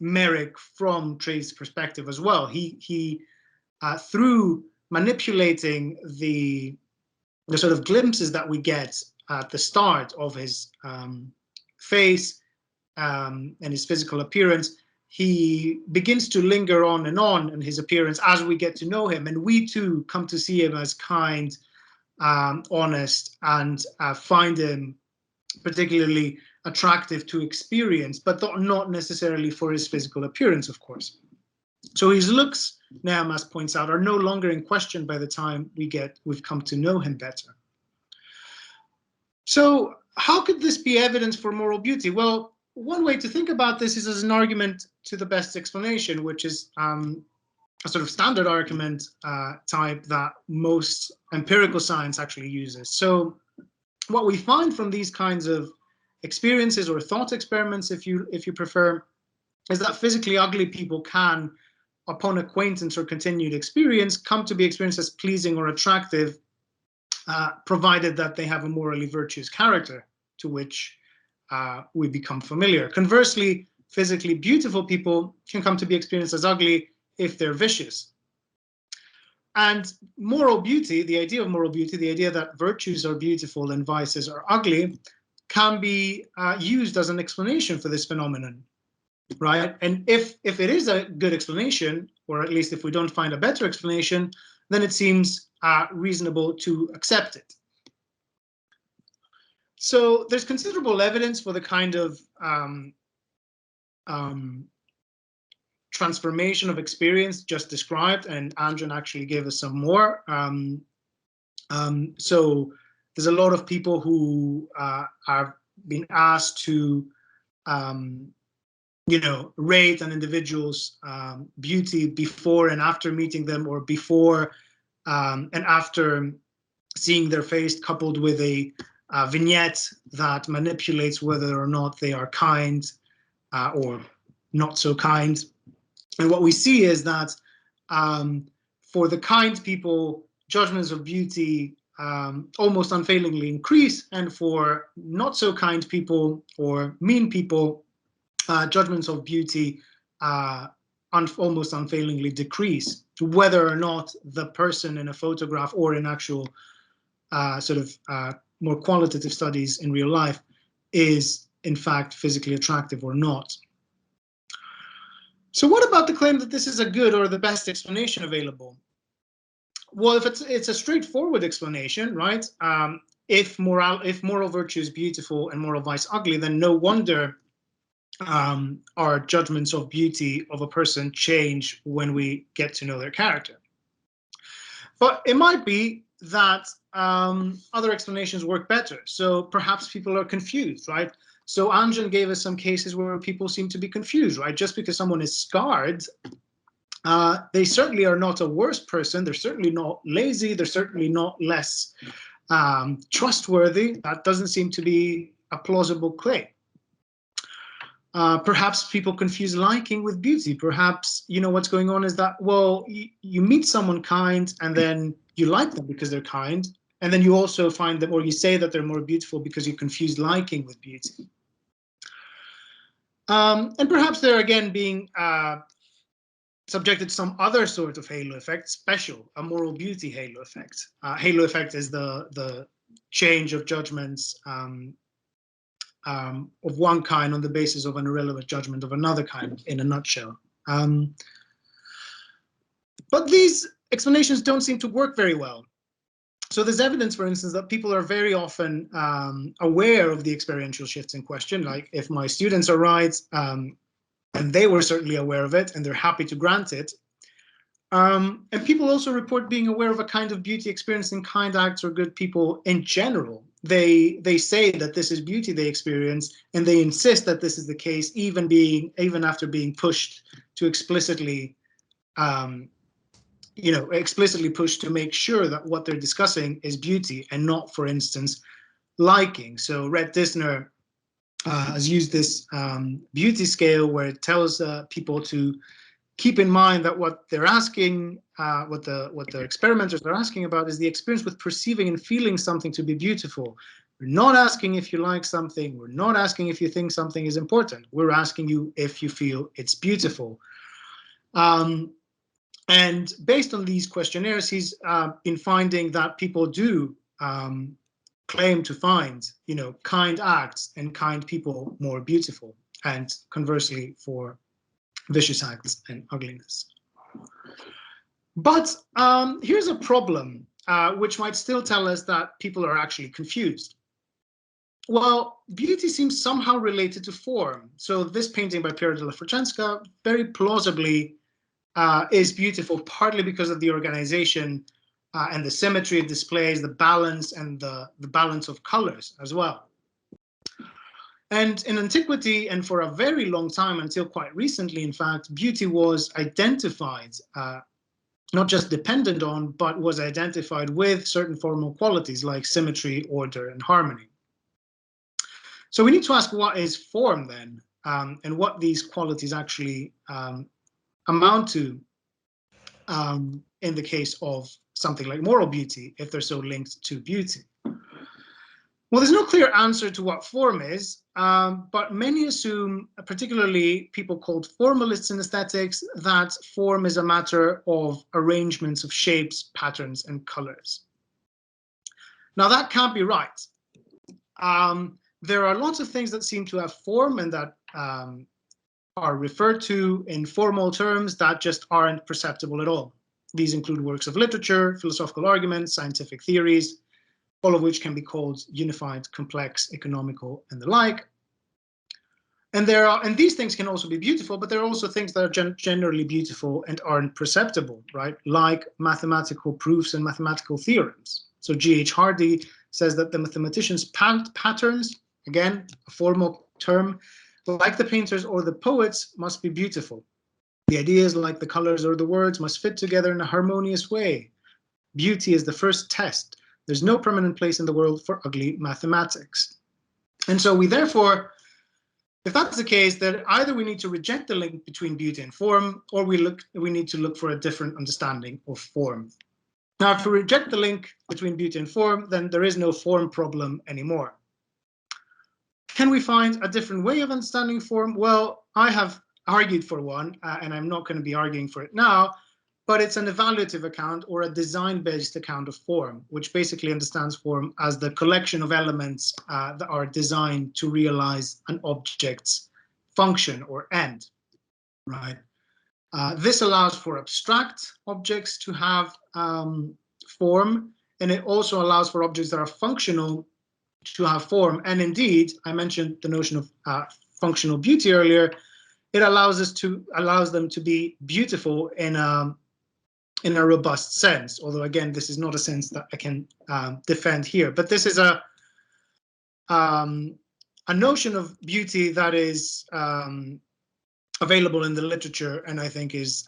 [SPEAKER 4] Merrick from Trave's perspective as well. He through manipulating the sort of glimpses that we get at the start of his face and his physical appearance, he begins to linger on in his appearance as we get to know him, and we too come to see him as kind, honest, and find him particularly attractive to experience, but not necessarily for his physical appearance, of course. So his looks, Nehemias points out, are no longer in question by the time we've come to know him better. So how could this be evidence for moral beauty? Well, one way to think about this is as an argument to the best explanation, which is a sort of standard argument type that most empirical science actually uses. So what we find from these kinds of experiences or thought experiments, if you prefer, is that physically ugly people can, upon acquaintance or continued experience, come to be experienced as pleasing or attractive, provided that they have a morally virtuous character to which we become familiar. Conversely, physically beautiful people can come to be experienced as ugly if they're vicious. And moral beauty, the idea of moral beauty, the idea that virtues are beautiful and vices are ugly, can be used as an explanation for this phenomenon, right? And if it is a good explanation, or at least if we don't find a better explanation, then it seems reasonable to accept it. So there's considerable evidence for the kind of transformation of experience just described, and Anjan actually gave us some more. So there's a lot of people who have been asked to, rate an individual's beauty before and after meeting them, or before and after seeing their face, coupled with a vignette that manipulates whether or not they are kind or not so kind. And what we see is that for the kind people, judgments of beauty almost unfailingly increase, and for not so kind people or mean people, judgments of beauty almost unfailingly decrease, whether or not the person in a photograph or in actual more qualitative studies in real life is in fact physically attractive or not. So what about the claim that this is a good or the best explanation available? Well, if it's a straightforward explanation, right? If moral virtue is beautiful and moral vice ugly, then no wonder our judgments of beauty of a person change when we get to know their character. But it might be that other explanations work better. So perhaps people are confused, right? So Anjan gave us some cases where people seem to be confused, right? Just because someone is scarred, they certainly are not a worse person. They're certainly not lazy. They're certainly not less trustworthy. That doesn't seem to be a plausible claim. Perhaps people confuse liking with beauty. Perhaps, what's going on is that, well, you meet someone kind and then you like them because they're kind. And then you also find them, or you say that they're more beautiful because you confuse liking with beauty. And perhaps they're again being subjected to some other sort of halo effect, special, a moral beauty halo effect. Halo effect is the change of judgments of one kind on the basis of an irrelevant judgment of another kind, in a nutshell. But these explanations don't seem to work very well. So there's evidence, for instance, that people are very often aware of the experiential shifts in question. Like if my students are right, and they were certainly aware of it, and they're happy to grant it. And people also report being aware of a kind of beauty experience in kind acts or good people in general. They say that this is beauty they experience, and they insist that this is the case, even after being pushed to explicitly pushed to make sure that what they're discussing is beauty and not, for instance, liking. So Rhett Dissner has used this beauty scale where it tells people to keep in mind that what they're asking, what the experimenters are asking about, is the experience with perceiving and feeling something to be beautiful. We're not asking if you like something. We're not asking if you think something is important. We're asking you if you feel it's beautiful. And based on these questionnaires, he's been finding that people do claim to find, kind acts and kind people more beautiful, and conversely for vicious acts and ugliness. But here's a problem, which might still tell us that people are actually confused. well, beauty seems somehow related to form. So this painting by Piero della Francesca very plausibly is beautiful, partly because of the organization and the symmetry it displays, the balance, and the balance of colors as well. And in antiquity, and for a very long time, until quite recently, in fact, beauty was identified, not just dependent on, but was identified with certain formal qualities like symmetry, order, and harmony. So we need to ask, what is form then, and what these qualities actually amount to in the case of something like moral beauty, if they're so linked to beauty. Well, there's no clear answer to what form is, but many assume, particularly people called formalists in aesthetics, that form is a matter of arrangements of shapes, patterns, and colors. Now, that can't be right. There are lots of things that seem to have form and that are referred to in formal terms that just aren't perceptible at all. These include works of literature, philosophical arguments, scientific theories, all of which can be called unified, complex, economical, and the like. And these things can also be beautiful, but there are also things that are generally beautiful and aren't perceptible, right? Like mathematical proofs and mathematical theorems. So G.H. Hardy says that the mathematician's patterns, again, a formal term, like the painters or the poets, must be beautiful. The ideas, like the colors or the words, must fit together in a harmonious way. Beauty is the first test. There's no permanent place in the world for ugly mathematics. And so we therefore, if that's the case, then either we need to reject the link between beauty and form, or we need to look for a different understanding of form. Now, if we reject the link between beauty and form, then there is no form problem anymore. Can we find a different way of understanding form? Well, I have argued for one, and I'm not going to be arguing for it now, but it's an evaluative account or a design-based account of form, which basically understands form as the collection of elements that are designed to realize an object's function or end, right? This allows for abstract objects to have form, and it also allows for objects that are functional to have form. And indeed, I mentioned the notion of functional beauty earlier. It allows them to be beautiful in a robust sense. Although again, this is not a sense that I can defend here. But this is a notion of beauty that is available in the literature, and I think is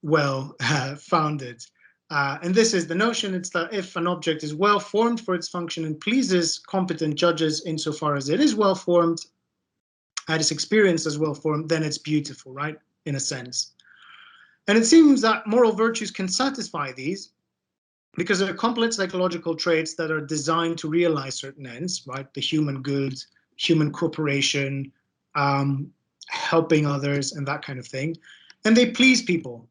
[SPEAKER 4] well founded. And this is the notion. It's that if an object is well formed for its function and pleases competent judges insofar as it is well formed, and its experience as well formed, then it's beautiful, right? In a sense. And it seems that moral virtues can satisfy these because they're complex psychological traits that are designed to realize certain ends, right? The human good, human cooperation, helping others, and that kind of thing. And they please people.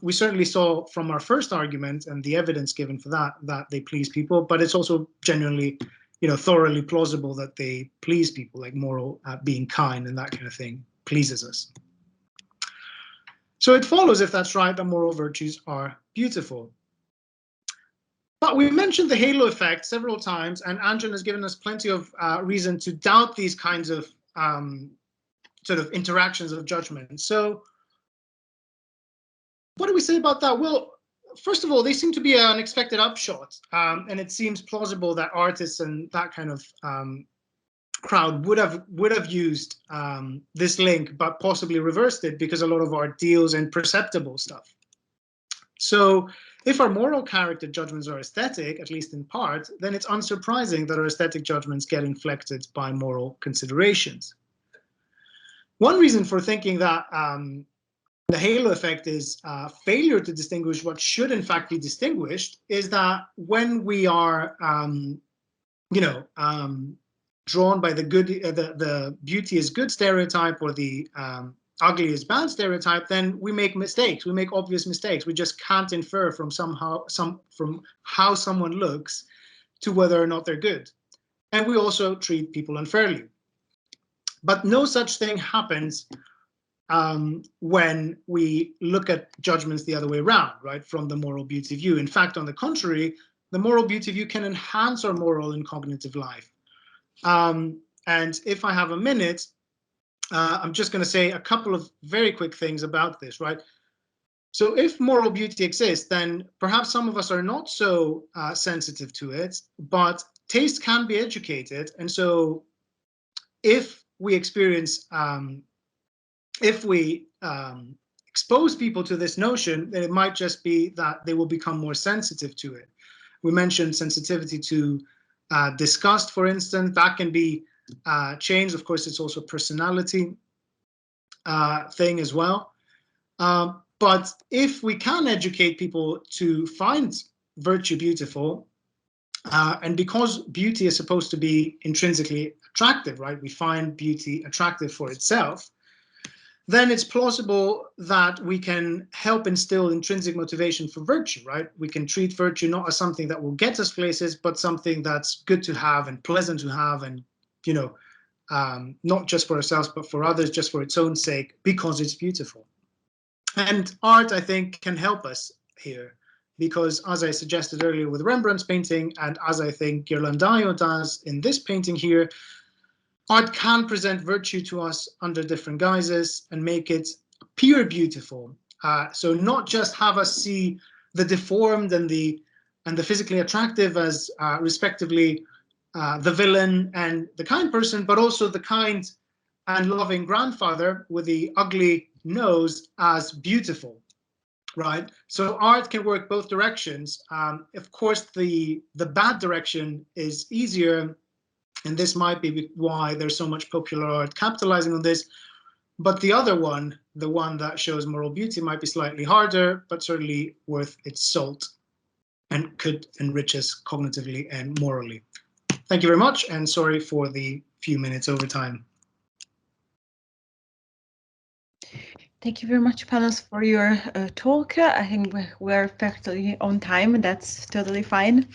[SPEAKER 4] We certainly saw from our first argument and the evidence given for that they please people, but it's also genuinely, thoroughly plausible that they please people, like moral being kind and that kind of thing pleases us. So it follows, if that's right, that moral virtues are beautiful. But we mentioned the halo effect several times, and Anjan has given us plenty of reason to doubt these kinds of sort of interactions of judgment. So what do we say about that? Well, first of all, they seem to be an expected upshot, and it seems plausible that artists and that kind of crowd would have used this link, but possibly reversed it, because a lot of art deals in perceptible stuff. So if our moral character judgments are aesthetic, at least in part, then it's unsurprising that our aesthetic judgments get inflected by moral considerations. One reason for thinking that the halo effect is failure to distinguish what should in fact be distinguished is that when we are, drawn by the good, the beauty is good stereotype, or the ugly is bad stereotype, then we make mistakes. We make obvious mistakes. We just can't infer from how someone looks to whether or not they're good. And we also treat people unfairly. But no such thing happens when we look at judgments the other way around, right, from the moral beauty view. In fact, on the contrary, the moral beauty view can enhance our moral and cognitive life. And if I have a minute, I'm just going to say a couple of very quick things about this, right? So if moral beauty exists, then perhaps some of us are not so sensitive to it, but taste can be educated. And so if we experience, if we expose people to this notion, then it might just be that they will become more sensitive to it. We mentioned sensitivity to disgust, for instance. That can be changed. Of course, it's also a personality thing as well. But if we can educate people to find virtue beautiful, and because beauty is supposed to be intrinsically attractive, right? We find beauty attractive for itself, then it's plausible that we can help instill intrinsic motivation for virtue, right? We can treat virtue not as something that will get us places, but something that's good to have and pleasant to have, and, you know, not just for ourselves, but for others, just for its own sake, because it's beautiful. And art, I think, can help us here, because as I suggested earlier with Rembrandt's painting, and as I think Ghirlandaio does in this painting here, art can present virtue to us under different guises and make it appear beautiful. So not just have us see the deformed and the physically attractive as respectively the villain and the kind person, but also the kind and loving grandfather with the ugly nose as beautiful, right? So art can work both directions. Of course, the bad direction is easier, and this might be why there's so much popular art capitalizing on this. But the other one, the one that shows moral beauty, might be slightly harder, but certainly worth its salt and could enrich us cognitively and morally. Thank you very much, and sorry for the few minutes over time.
[SPEAKER 3] Thank you very much, Panos, for your talk. I think we're perfectly on time. That's totally fine.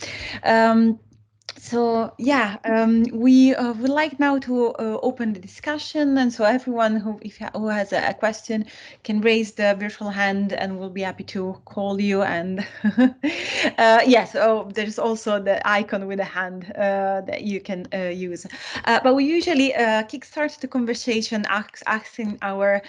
[SPEAKER 3] So yeah, we would like now to open the discussion, and so everyone who has a question can raise the virtual hand, and we'll be happy to call you. And yes, there's also the icon with a hand that you can use. But we usually kickstart the conversation asking our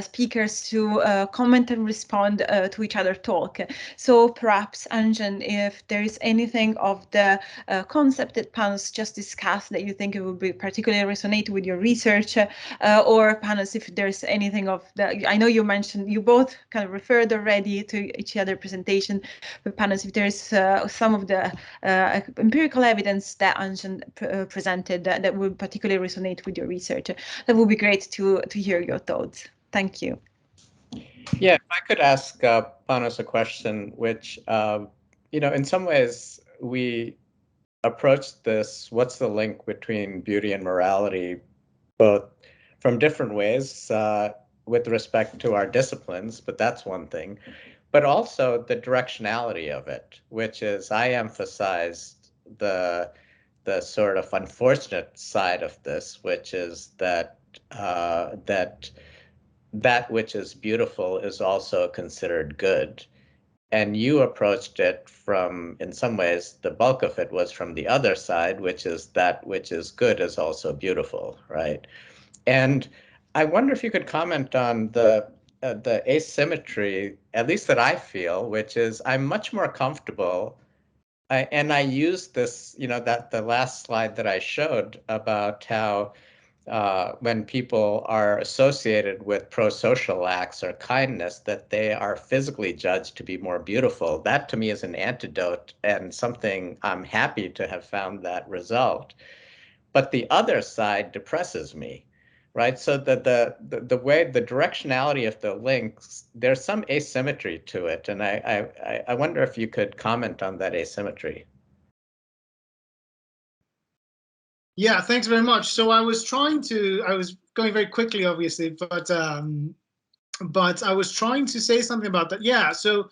[SPEAKER 3] speakers to comment and respond to each other's talk. So perhaps, Anjan, if there is anything of the concept that Panos just discussed that you think it would be particularly resonate with your research, or Panos, if there's anything of the, I know you mentioned, you both kind of referred already to each other presentation, but Panos, if there's some of the empirical evidence that Anjan presented that would particularly resonate with your research, that would be great to hear your thoughts. Thank you.
[SPEAKER 2] Yeah, if I could ask Panos a question, which, you know, in some ways we approached this, what's the link between beauty and morality, both from different ways with respect to our disciplines, but that's one thing, but also the directionality of it, which is I emphasized the sort of unfortunate side of this, which is that that which is beautiful is also considered good. And you approached it from, in some ways, the bulk of it was from the other side, which is that which is good is also beautiful, right? And I wonder if you could comment on the asymmetry, at least that I feel, which is I'm much more comfortable. And I used this, you know, that the last slide that I showed about how when people are associated with pro-social acts or kindness, that they are physically judged to be more beautiful. That to me is an antidote and something I'm happy to have found that result. But the other side depresses me, right? So the way, the directionality of the links, there's some asymmetry to it. And I wonder if you could comment on that asymmetry.
[SPEAKER 4] Yeah, thanks very much. So I was going very quickly, obviously, but I was trying to say something about that. Yeah, so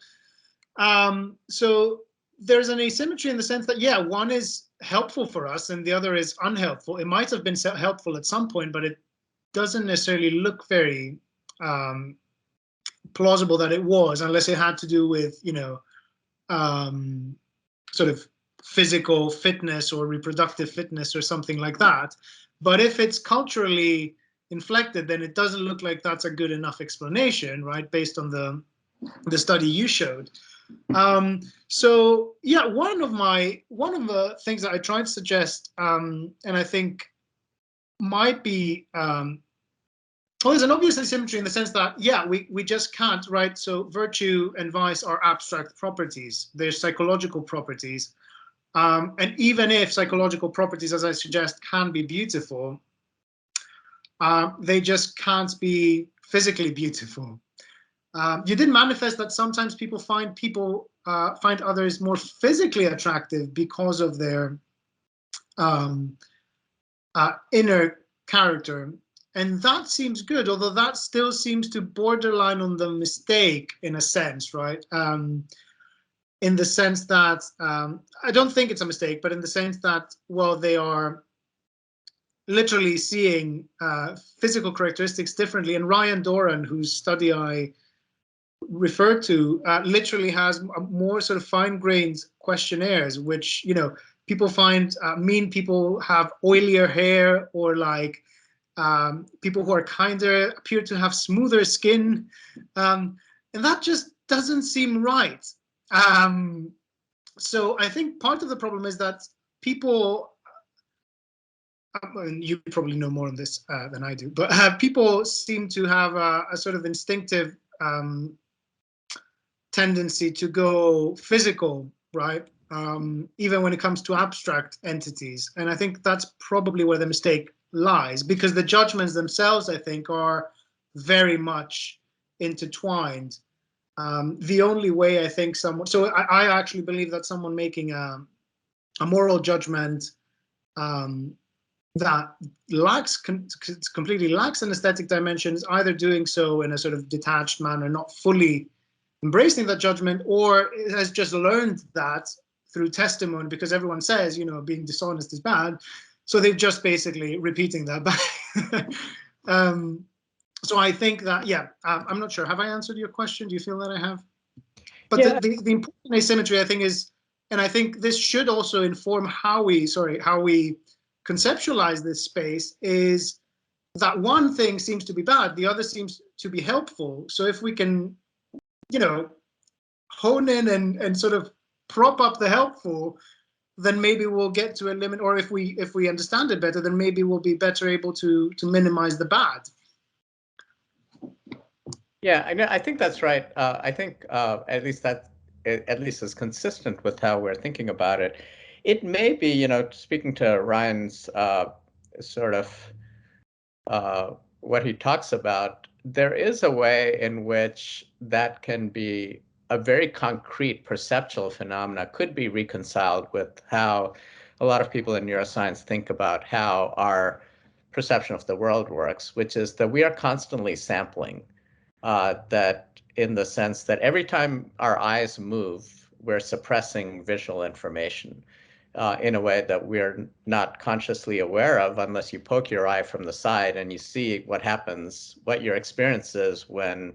[SPEAKER 4] there's an asymmetry in the sense that, yeah, one is helpful for us and the other is unhelpful. It might have been helpful at some point, but it doesn't necessarily look very plausible that it was, unless it had to do with, you know, sort of physical fitness or reproductive fitness or something like that. But if it's culturally inflected, then it doesn't look like that's a good enough explanation, right? Based on the study you showed. So yeah, one of the things that I tried to suggest, and I think might be, well, there's an obvious asymmetry in the sense that, yeah, we just can't, right? So virtue and vice are abstract properties. They're psychological properties. And even if psychological properties, as I suggest, can be beautiful, they just can't be physically beautiful. You did manifest that sometimes people find others more physically attractive because of their inner character, and that seems good. Although that still seems to borderline on the mistake in a sense, right? In the sense that I don't think it's a mistake, but in the sense that, well, they are literally seeing physical characteristics differently. And Ryan Doran, whose study I referred to, literally has more sort of fine-grained questionnaires, which, you know, people find mean people have oilier hair, or like people who are kinder appear to have smoother skin, and that just doesn't seem right. So I think part of the problem is that people, and you probably know more on this than I do, but people seem to have a sort of instinctive tendency to go physical, right? Even when it comes to abstract entities. And I think that's probably where the mistake lies, because the judgments themselves, I think, are very much intertwined. The only way I think someone, so I actually believe that someone making a moral judgment that completely lacks an aesthetic dimension is either doing so in a sort of detached manner, not fully embracing that judgment, or has just learned that through testimony, because everyone says, you know, being dishonest is bad. So they're just basically repeating that back. So I think that, yeah, I'm not sure. Have I answered your question? Do you feel that I have? But yeah. the important asymmetry, I think, is, and I think this should also inform how we conceptualize this space, is that one thing seems to be bad, the other seems to be helpful. So if we can, you know, hone in and sort of prop up the helpful, then maybe we'll get to a limit, or if we understand it better, then maybe we'll be better able to minimize the bad.
[SPEAKER 2] Yeah, I think that's right. I think at least is consistent with how we're thinking about it. It may be, you know, speaking to Ryan's sort of what he talks about, there is a way in which that can be a very concrete perceptual phenomena, could be reconciled with how a lot of people in neuroscience think about how our perception of the world works, which is that we are constantly sampling. That in the sense that every time our eyes move, we're suppressing visual information in a way that we're not consciously aware of, unless you poke your eye from the side and you see what happens, what your experience is when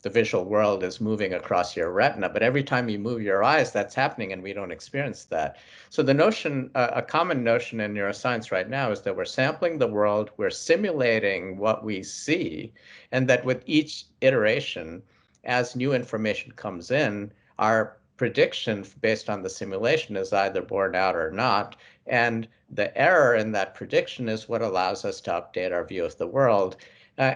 [SPEAKER 2] the visual world is moving across your retina. But every time you move your eyes, that's happening, and we don't experience that. So the notion, a common notion in neuroscience right now, is that we're sampling the world, we're simulating what we see, and that with each iteration, as new information comes in, our prediction based on the simulation is either borne out or not. And the error in that prediction is what allows us to update our view of the world.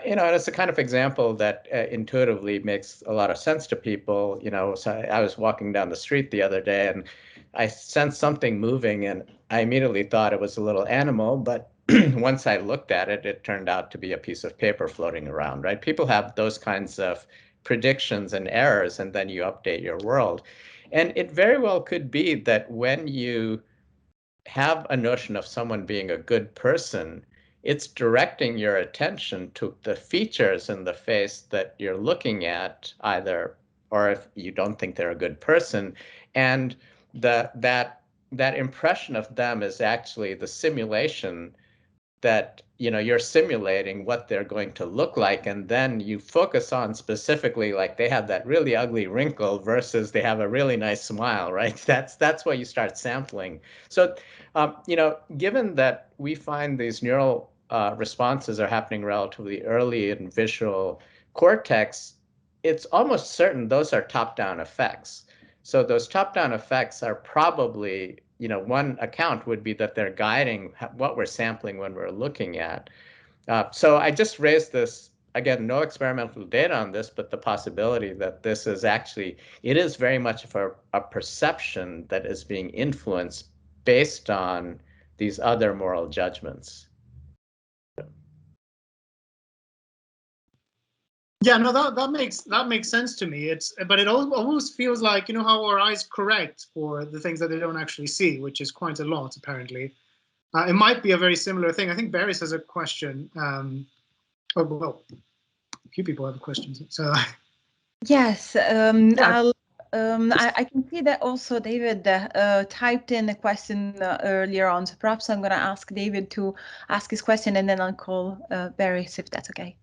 [SPEAKER 2] You know, and it's a kind of example that intuitively makes a lot of sense to people. You know, so I was walking down the street the other day and I sensed something moving, and I immediately thought it was a little animal, but once I looked at it, it turned out to be a piece of paper floating around, right? People have those kinds of predictions and errors, and then you update your world. And it very well could be that when you have a notion of someone being a good person, it's directing your attention to the features in the face that you're looking at, either, or if you don't think they're a good person, and that impression of them is actually the simulation that you're simulating what they're going to look like, and then you focus on specifically, like they have that really ugly wrinkle versus they have a really nice smile, right? That's why you start sampling. So, given that we find these neural responses are happening relatively early in visual cortex, it's almost certain those are top-down effects. So those top-down effects are probably, one account would be that they're guiding what we're sampling when we're looking at. So I just raised this, again, no experimental data on this, but the possibility that this is actually, it is very much of a perception that is being influenced based on these other moral judgments.
[SPEAKER 4] Yeah, no, that makes sense to me. But it almost feels like, how our eyes correct for the things that they don't actually see, which is quite a lot apparently. It might be a very similar thing. I think Barry has a question. Oh well, a few people have questions. So
[SPEAKER 3] yes,
[SPEAKER 4] yeah.
[SPEAKER 3] I can see that also David typed in a question earlier on. So perhaps I'm going to ask David to ask his question, and then I'll call Barry, if that's okay.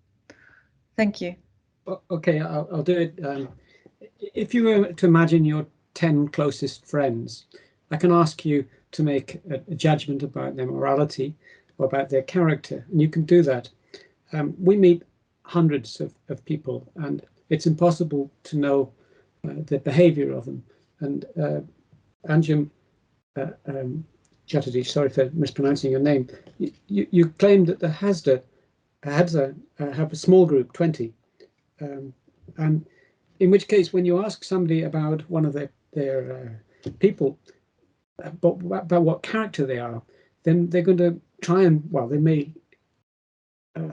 [SPEAKER 3] Thank you.
[SPEAKER 5] Okay, I'll do it. If you were to imagine your 10 closest friends, I can ask you to make a judgment about their morality or about their character, and you can do that. We meet hundreds of people, and it's impossible to know the behavior of them. And Anjan, Chatterjee, sorry for mispronouncing your name, you claimed that the Hadza have a small group, 20. And in which case, when you ask somebody about one of their people, about what character they are, then they're going to try and, well, they may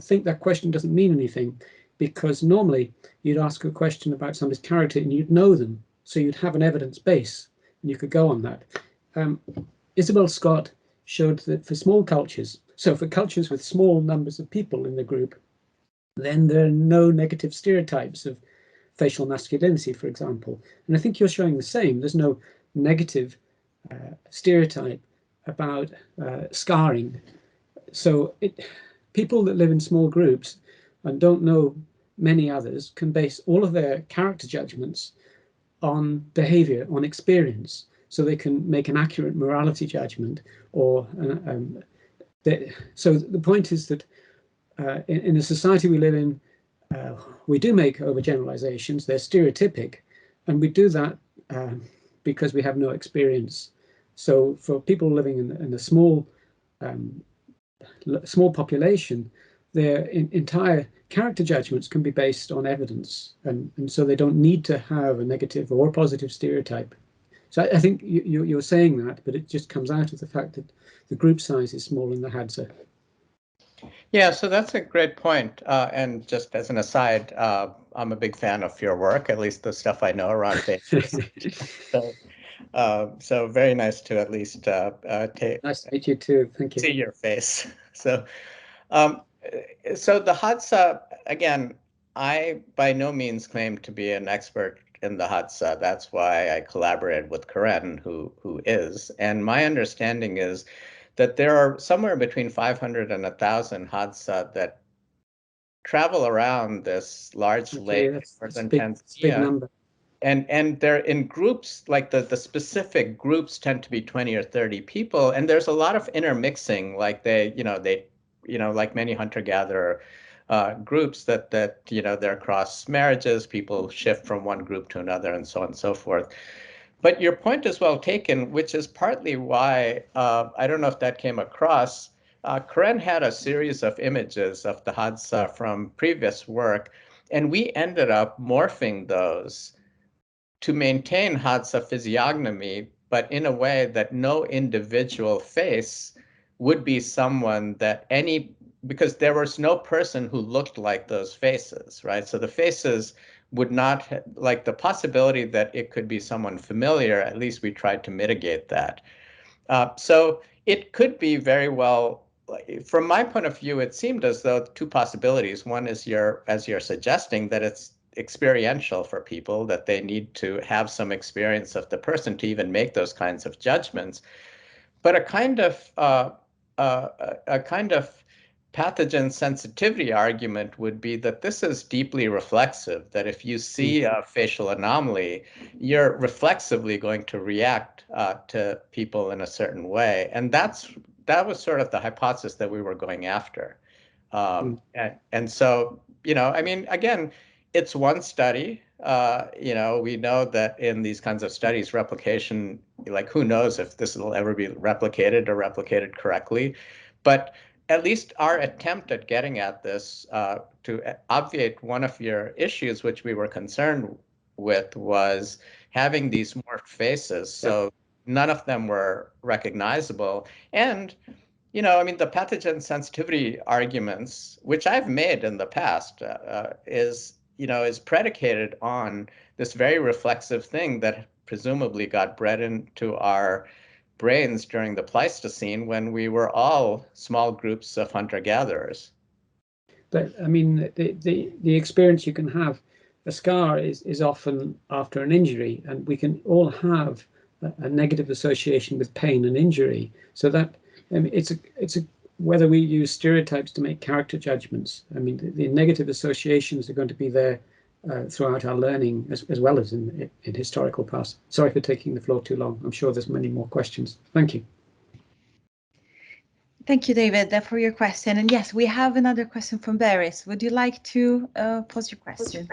[SPEAKER 5] think that question doesn't mean anything, because normally you'd ask a question about somebody's character and you'd know them, so you'd have an evidence base and you could go on that. Isabel Scott showed that for small cultures, so for cultures with small numbers of people in the group, then there are no negative stereotypes of facial masculinity, for example. And I think you're showing the same. There's no negative stereotype about scarring. So people that live in small groups and don't know many others can base all of their character judgments on behavior, on experience, so they can make an accurate morality judgment. Or so the point is that in the society we live in, we do make overgeneralizations. They're stereotypic, and we do that because we have no experience. So for people living in a small population, their entire character judgments can be based on evidence, and so they don't need to have a negative or positive stereotype. So I think you're saying that, but it just comes out of the fact that the group size is small in the Hadza.
[SPEAKER 2] Yeah, so that's a great point. And just as an aside, I'm a big fan of your work, at least the stuff I know around Thesis. So very nice to at least
[SPEAKER 5] nice to meet you too. Thank you.
[SPEAKER 2] See your face. So, so the Hadza, again, I by no means claim to be an expert in the Hadza. That's why I collaborated with Karen, who is. And my understanding is that there are somewhere between 500 and 1,000 Hadza that travel around this large lake, northern Tanzania.
[SPEAKER 5] Big number.
[SPEAKER 2] And they're in groups, like the specific groups tend to be 20 or 30 people, and there's a lot of intermixing, like like many hunter-gatherer groups that they're cross marriages, people shift from one group to another, and so on and so forth. But your point is well taken, which is partly why, I don't know if that came across, Karen had a series of images of the Hadza from previous work, and we ended up morphing those to maintain Hadza physiognomy, but in a way that no individual face would be someone that because there was no person who looked like those faces, right? So the faces would not, like the possibility that it could be someone familiar, at least we tried to mitigate that. So it could be very well, from my point of view, it seemed as though two possibilities. One is as you're suggesting, that it's experiential for people, that they need to have some experience of the person to even make those kinds of judgments. But a kind of pathogen sensitivity argument would be that this is deeply reflexive, that if you see a facial anomaly, you're reflexively going to react to people in a certain way. And that was sort of the hypothesis that we were going after. And so, I mean, again, it's one study. We know that in these kinds of studies, replication, like who knows if this will ever be replicated or replicated correctly. But at least our attempt at getting at this to obviate one of your issues, which we were concerned with, was having these morphed faces. So none of them were recognizable. And I mean, the pathogen sensitivity arguments, which I've made in the past, is predicated on this very reflexive thing that presumably got bred into our brains during the Pleistocene when we were all small groups of hunter-gatherers.
[SPEAKER 5] But I mean, the experience you can have, a scar is often after an injury, and we can all have a negative association with pain and injury. So that it's a whether we use stereotypes to make character judgments. I mean, the negative associations are going to be there throughout our learning as well as in historical past. Sorry for taking the floor too long. I'm sure there's many more questions. Thank you.
[SPEAKER 3] Thank you, David, for your question. And yes, we have another question from Baris. Would you like to pose your question?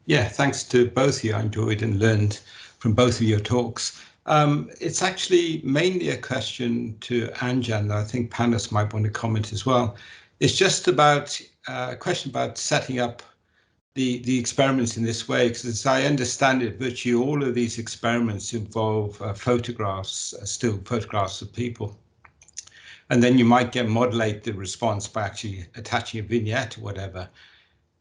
[SPEAKER 6] Yeah, thanks to both of you. I enjoyed and learned from both of your talks. It's actually mainly a question to Anjan, though I think Panos might want to comment as well. It's just about a question about setting up the experiments in this way, because as I understand it, virtually all of these experiments involve photographs, still photographs of people. And then you might modulate the response by actually attaching a vignette or whatever.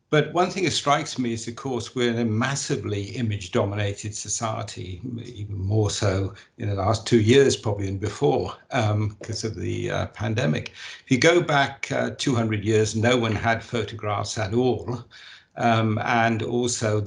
[SPEAKER 6] But one thing that strikes me is, of course, we're in a massively image-dominated society, even more so in the last 2 years probably than before, because of the pandemic. If you go back 200 years, no one had photographs at all. And also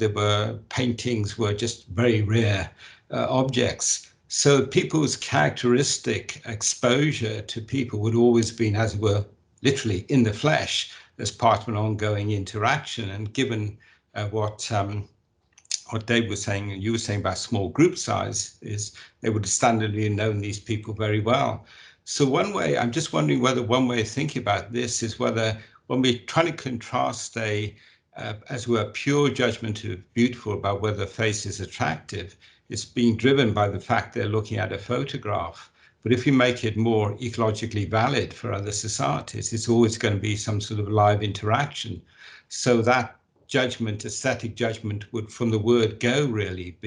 [SPEAKER 6] paintings were just very rare objects. So people's characteristic exposure to people would always been, as it were, literally in the flesh, as part of an ongoing interaction. And given what Dave was saying, and you were saying about small group size, is they would have standardly known these people very well. So one way, I'm just wondering whether one way of thinking about this is whether when we're trying to contrast as it were, pure judgment of beautiful about whether a face is attractive, it's being driven by the fact they're looking at a photograph. But if you make it more ecologically valid for other societies, it's always going to be some sort of live interaction. So that judgment, aesthetic judgment, would, from the word go, really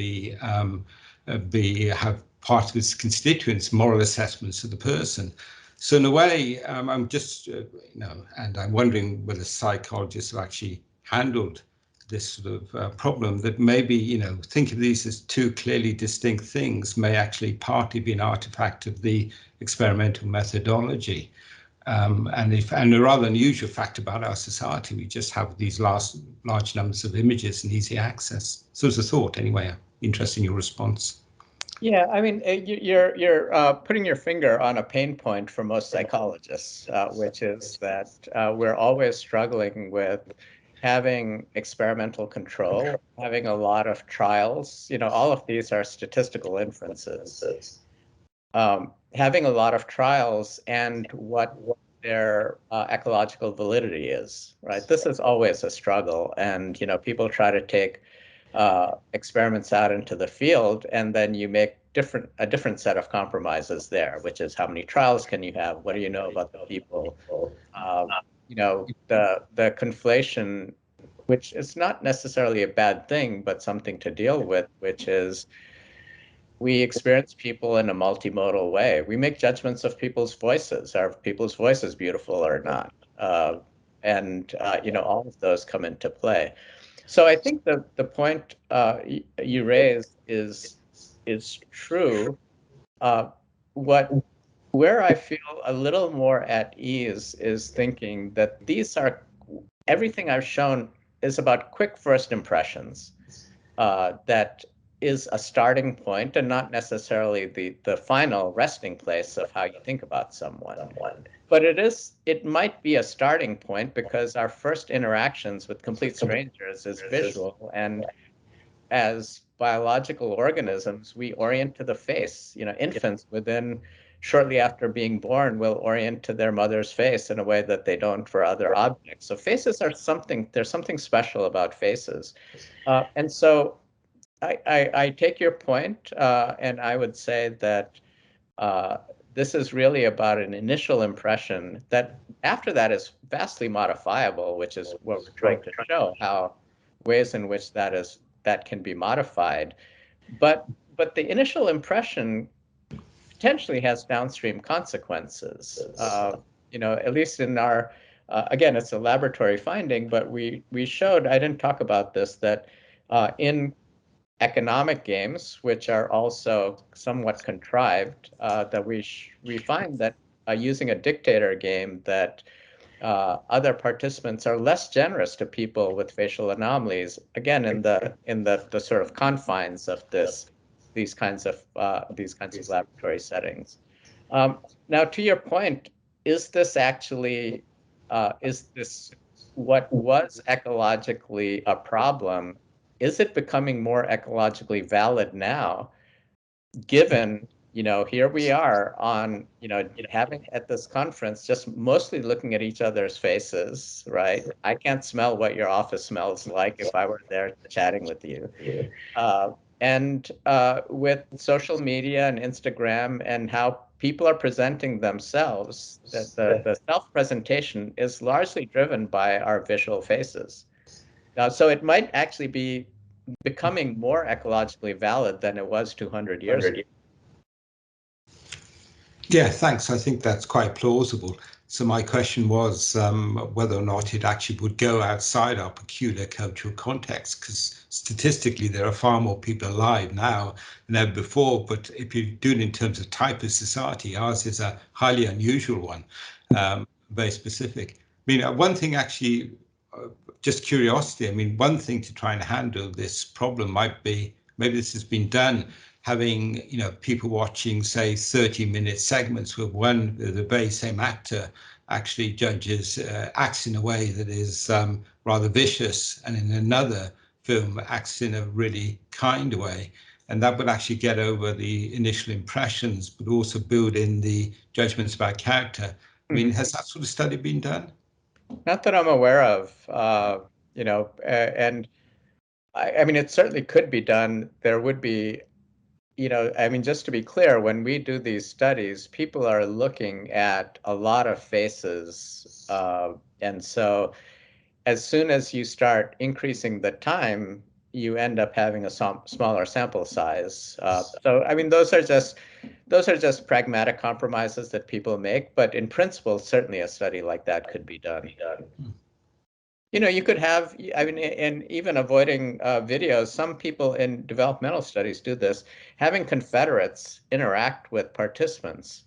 [SPEAKER 6] have part of its constituents, moral assessments of the person. So in a way, I'm just, and I'm wondering whether psychologists have actually handled this sort of problem, that maybe, think of these as two clearly distinct things may actually partly be an artifact of the experimental methodology. And a rather unusual fact about our society, we just have these large numbers of images and easy access. So as a thought, anyway, interested in your response.
[SPEAKER 2] Yeah, I mean, you're putting your finger on a pain point for most psychologists, which is that we're always struggling with having experimental control, having a lot of trials. All of these are statistical inferences. Having a lot of trials and what their ecological validity is, right? This is always a struggle, and people try to take experiments out into the field, and then you make a different set of compromises there, which is how many trials can you have? What do you know about the people? The conflation, which is not necessarily a bad thing, but something to deal with, which is we experience people in a multimodal way. We make judgments of people's voices. Are people's voices beautiful or not? And all of those come into play. So I think the point you raised is true. Where I feel a little more at ease is thinking that everything I've shown is about quick first impressions. That is a starting point and not necessarily the final resting place of how you think about someone. but it might be a starting point because our first interactions with complete strangers is visual, and as biological organisms, we orient to the face. You know, infants shortly after being born will orient to their mother's face in a way that they don't for other objects. So faces are there's something special about faces. And so I take your point, and I would say that this is really about an initial impression that after that is vastly modifiable, which is what we're trying to show, how ways in which that can be modified. But the initial impression potentially has downstream consequences. You know, at least in our, again, it's a laboratory finding, but we showed, I didn't talk about this, that in economic games, which are also somewhat contrived, that we find that using a dictator game, that other participants are less generous to people with facial anomalies. Again, in the sort of confines of these kinds of laboratory settings. Now, to your point, is this actually what was ecologically a problem? Is it becoming more ecologically valid now, given, you know, here we are on, you know, having at this conference, just mostly looking at each other's faces, right? I can't smell what your office smells like if I were there chatting with you. And with social media and Instagram and how people are presenting themselves, that the self-presentation is largely driven by our visual faces. So it might actually be becoming more ecologically valid than it was 200 years ago.
[SPEAKER 6] Yeah, thanks. I think that's quite plausible. So my question was whether or not it actually would go outside our peculiar cultural context, because statistically there are far more people alive now than ever before. But if you do it in terms of type of society, ours is a highly unusual one, very specific. I mean, one thing actually, just curiosity, I mean, one thing to try and handle this problem might be, maybe this has been done, having, you know, people watching, say, 30-minute segments where the very same actor actually acts in a way that is rather vicious, and in another film acts in a really kind way. And that would actually get over the initial impressions, but also build in the judgments about character. I mean, has that sort of study been done?
[SPEAKER 2] Not that I'm aware of, you know, and I mean, it certainly could be done. There would be, you know, I mean, just to be clear, when we do these studies, people are looking at a lot of faces. And so as soon as you start increasing the time, you end up having a smaller sample size. So, I mean, those are just pragmatic compromises that people make. But in principle, certainly a study like that could be done. You know, you could have, I mean, and even avoiding videos, some people in developmental studies do this, having Confederates interact with participants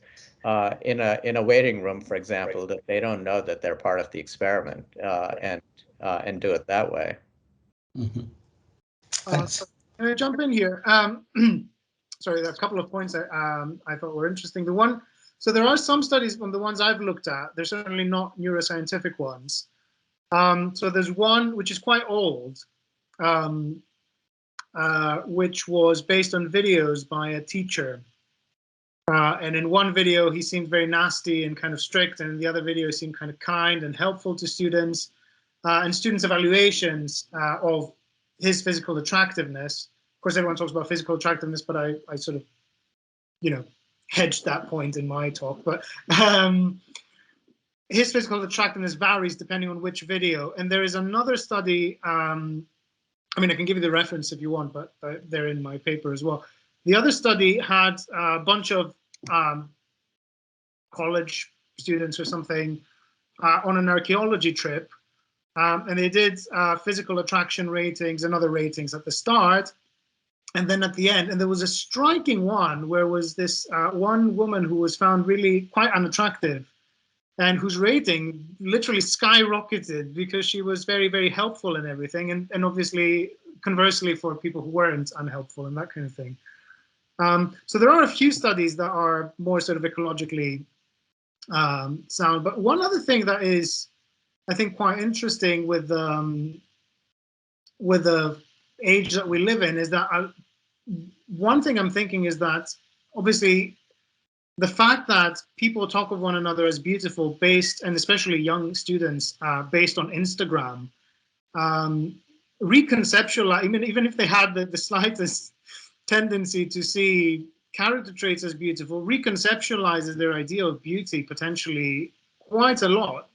[SPEAKER 2] in a waiting room, for example, that they don't know that they're part of the experiment, and do it that way.
[SPEAKER 6] Mm-hmm. Thanks.
[SPEAKER 4] Can I jump in here? Sorry, there are a couple of points I thought were interesting. So there are some studies, from the ones I've looked at, they're certainly not neuroscientific ones. So there's one which is quite old, which was based on videos by a teacher. And in one video, he seemed very nasty and kind of strict, and in the other video, he seemed kind of kind and helpful to students. And students' evaluations of his physical attractiveness. Of course, everyone talks about physical attractiveness, but I sort of, you know, hedged that point in my talk. But his physical attractiveness varies depending on which video. And there is another study, I mean, I can give you the reference if you want, but they're in my paper as well. The other study had a bunch of college students or something on an archaeology trip. And they did physical attraction ratings and other ratings at the start. And then at the end, and there was a striking one where was this one woman who was found really quite unattractive, and whose rating literally skyrocketed because she was very, very helpful in everything. And obviously, conversely, for people who weren't unhelpful and that kind of thing. So there are a few studies that are more sort of ecologically sound. But one other thing that is, I think, quite interesting with the age that we live in is that one thing I'm thinking is that obviously the fact that people talk of one another as beautiful based, and especially young students, based on Instagram, reconceptualize, even if they had the slightest tendency to see character traits as beautiful, reconceptualizes their idea of beauty potentially quite a lot.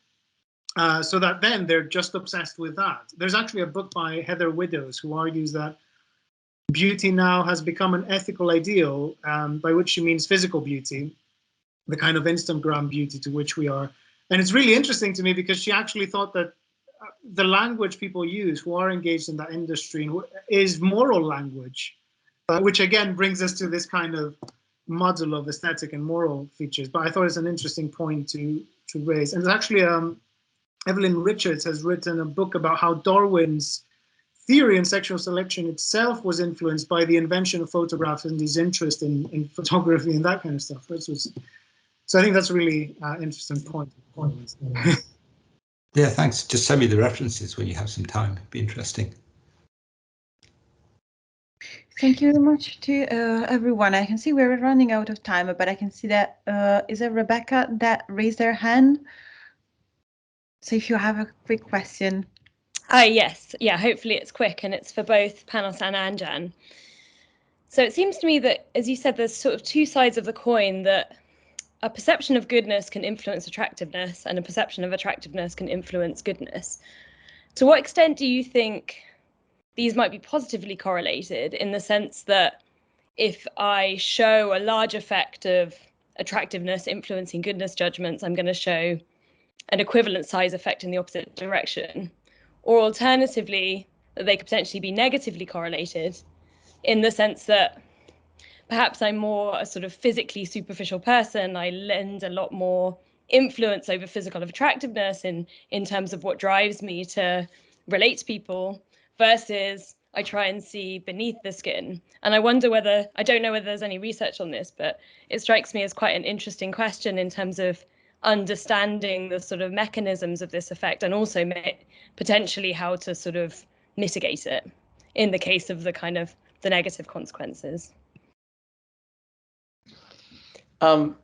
[SPEAKER 4] So that then they're just obsessed with that. There's actually a book by Heather Widdows who argues that beauty now has become an ethical ideal, by which she means physical beauty, the kind of Instagram beauty to which we are. And it's really interesting to me because she actually thought that the language people use who are engaged in that industry is moral language, which again brings us to this kind of muddle of aesthetic and moral features. But I thought it's an interesting point to raise. And actually, Evelyn Richards has written a book about how Darwin's theory in sexual selection itself was influenced by the invention of photographs and his interest in photography and that kind of stuff. So I think that's a really interesting point.
[SPEAKER 6] Yeah, thanks. Just send me the references when you have some time. It'd be interesting.
[SPEAKER 3] Thank you very much to everyone. I can see we're running out of time, but I can see that is it Rebecca that raised their hand? So if you have a quick question.
[SPEAKER 7] Yes, yeah, hopefully it's quick and it's for both Panos and Anjan. So it seems to me that, as you said, there's sort of two sides of the coin, that a perception of goodness can influence attractiveness and a perception of attractiveness can influence goodness. To what extent do you think these might be positively correlated, in the sense that if I show a large effect of attractiveness influencing goodness judgments, I'm going to show an equivalent size effect in the opposite direction? Or alternatively, that they could potentially be negatively correlated, in the sense that perhaps I'm more a sort of physically superficial person, I lend a lot more influence over physical attractiveness in terms of what drives me to relate to people, versus I try and see beneath the skin. And I wonder whether, I don't know whether there's any research on this, but it strikes me as quite an interesting question in terms of understanding the sort of mechanisms of this effect, and also potentially how to sort of mitigate it in the case of the kind of the negative consequences.
[SPEAKER 2] I don't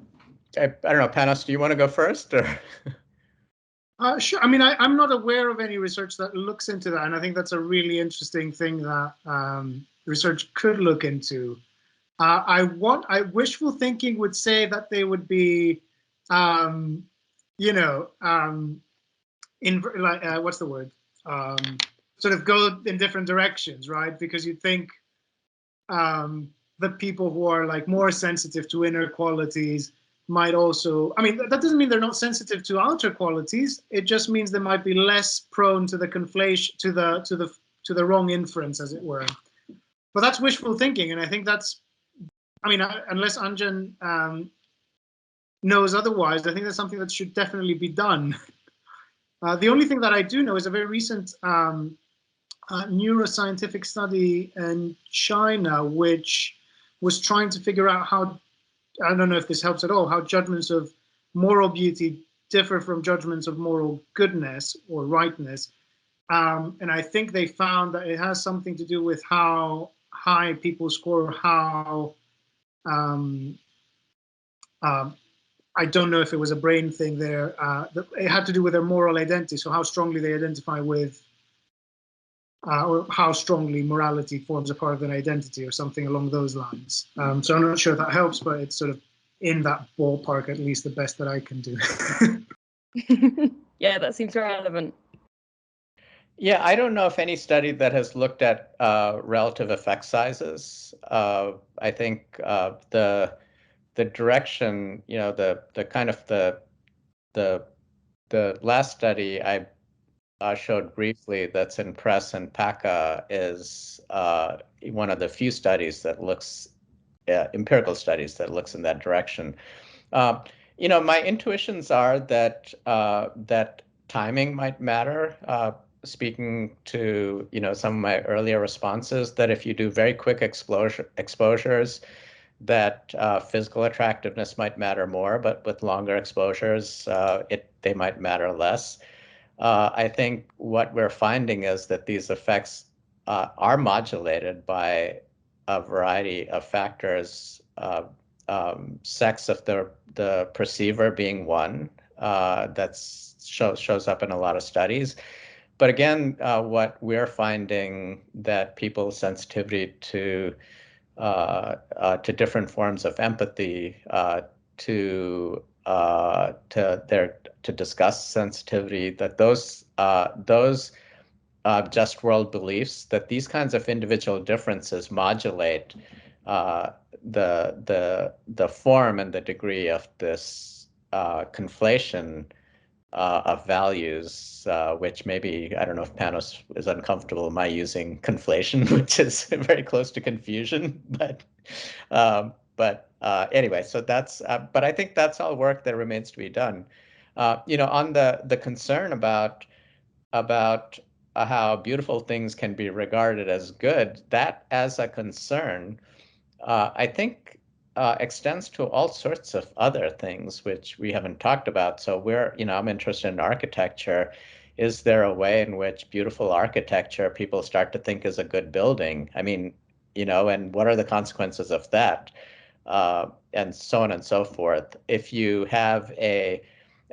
[SPEAKER 2] know, Panos, do you want to go first? Or?
[SPEAKER 4] Sure. I mean, I'm not aware of any research that looks into that, and I think that's a really interesting thing that research could look into. Wishful thinking would say that they would be, what's the word? Sort of go in different directions, right? Because you'd think the people who are like more sensitive to inner qualities might also, I mean, that doesn't mean they're not sensitive to outer qualities. It just means they might be less prone to the conflation, to the wrong inference, as it were. But that's wishful thinking, and I think that's, I mean, unless Anjan knows otherwise, I think that's something that should definitely be done. The only thing that I do know is a very recent neuroscientific study in China, which was trying to figure out how, I don't know if this helps at all, how judgments of moral beauty differ from judgments of moral goodness or rightness. And I think they found that it has something to do with how high people score, how, I don't know if it was a brain thing there, it had to do with their moral identity, so how strongly they identify with, or how strongly morality forms a part of their identity, or something along those lines. So I'm not sure if that helps, but it's sort of in that ballpark, at least the best that I can do.
[SPEAKER 7] Yeah, that seems relevant.
[SPEAKER 2] Yeah, I don't know if any study that has looked at relative effect sizes. I think the direction, you know, the kind of the last study I showed briefly that's in Press and PACA is one of the few studies that looks, empirical studies that looks in that direction. You know, my intuitions are that that timing might matter. Speaking to, you know, some of my earlier responses, that if you do very quick exposures, that physical attractiveness might matter more, but with longer exposures, they might matter less. I think what we're finding is that these effects are modulated by a variety of factors, sex of the perceiver being one that shows up in a lot of studies. But again, what we're finding that people's sensitivity to different forms of empathy, to discuss sensitivity, that those just world beliefs, that these kinds of individual differences modulate the form and the degree of this conflation of values, which maybe, I don't know if Panos is uncomfortable in my using conflation, which is very close to confusion, but anyway, so that's, but I think that's all work that remains to be done. On the concern about how beautiful things can be regarded as good, that as a concern, I think extends to all sorts of other things which we haven't talked about. So I'm interested in architecture. Is there a way in which beautiful architecture people start to think is a good building? I mean, and what are the consequences of that? And so on and so forth. If you have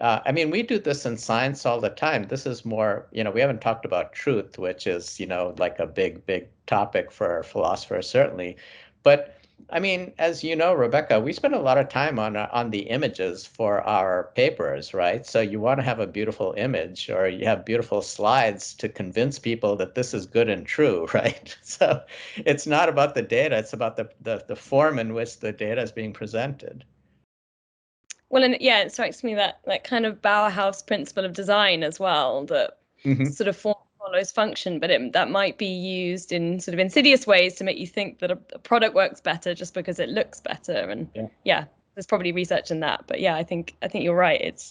[SPEAKER 2] I mean, we do this in science all the time. This is more, we haven't talked about truth, which is, like a big, big topic for philosophers, certainly. But I mean, as you know, Rebecca, we spend a lot of time on the images for our papers, right? So you want to have a beautiful image, or you have beautiful slides to convince people that this is good and true, right? So it's not about the data, it's about the form in which the data is being presented.
[SPEAKER 7] Well, and yeah, it strikes me that kind of Bauhaus principle of design as well, that sort of form follows function, but that might be used in sort of insidious ways to make you think that a product works better just because it looks better. And yeah, there's probably research in that. But yeah, I think you're right.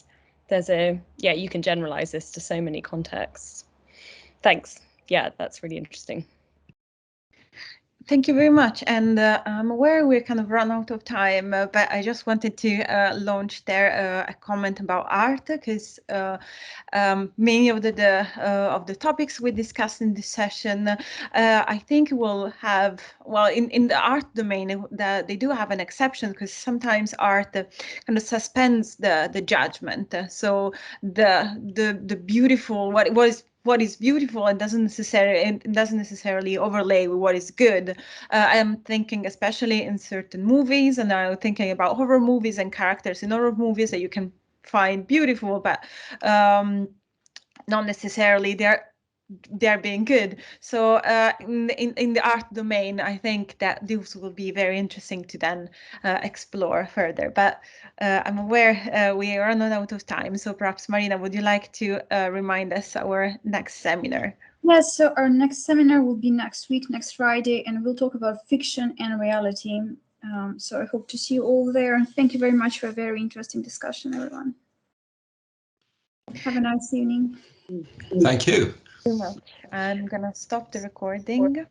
[SPEAKER 7] You can generalize this to so many contexts. Thanks. Yeah, that's really interesting.
[SPEAKER 3] Thank you very much. And I'm aware we're kind of run out of time, but I just wanted to launch there a comment about art, because many of the topics we discussed in this session, I think will have, well, in the art domain, they do have an exception, because sometimes art kind of suspends the judgment. So the beautiful, what is beautiful and doesn't necessarily overlay with what is good. I'm thinking especially in certain movies, and I'm thinking about horror movies and characters in horror movies that you can find beautiful, but not necessarily they're being good. So in the art domain, I think that these will be very interesting to then explore further. But I'm aware we are running out of time. So perhaps, Marina, would you like to remind us our next seminar?
[SPEAKER 1] Yes, so our next seminar will be next week, next Friday, and we'll talk about fiction and reality. So I hope to see you all there. And thank you very much for a very interesting discussion, everyone. Have a nice evening.
[SPEAKER 6] Thank you.
[SPEAKER 3] Thank you very much. I'm going to stop the recording.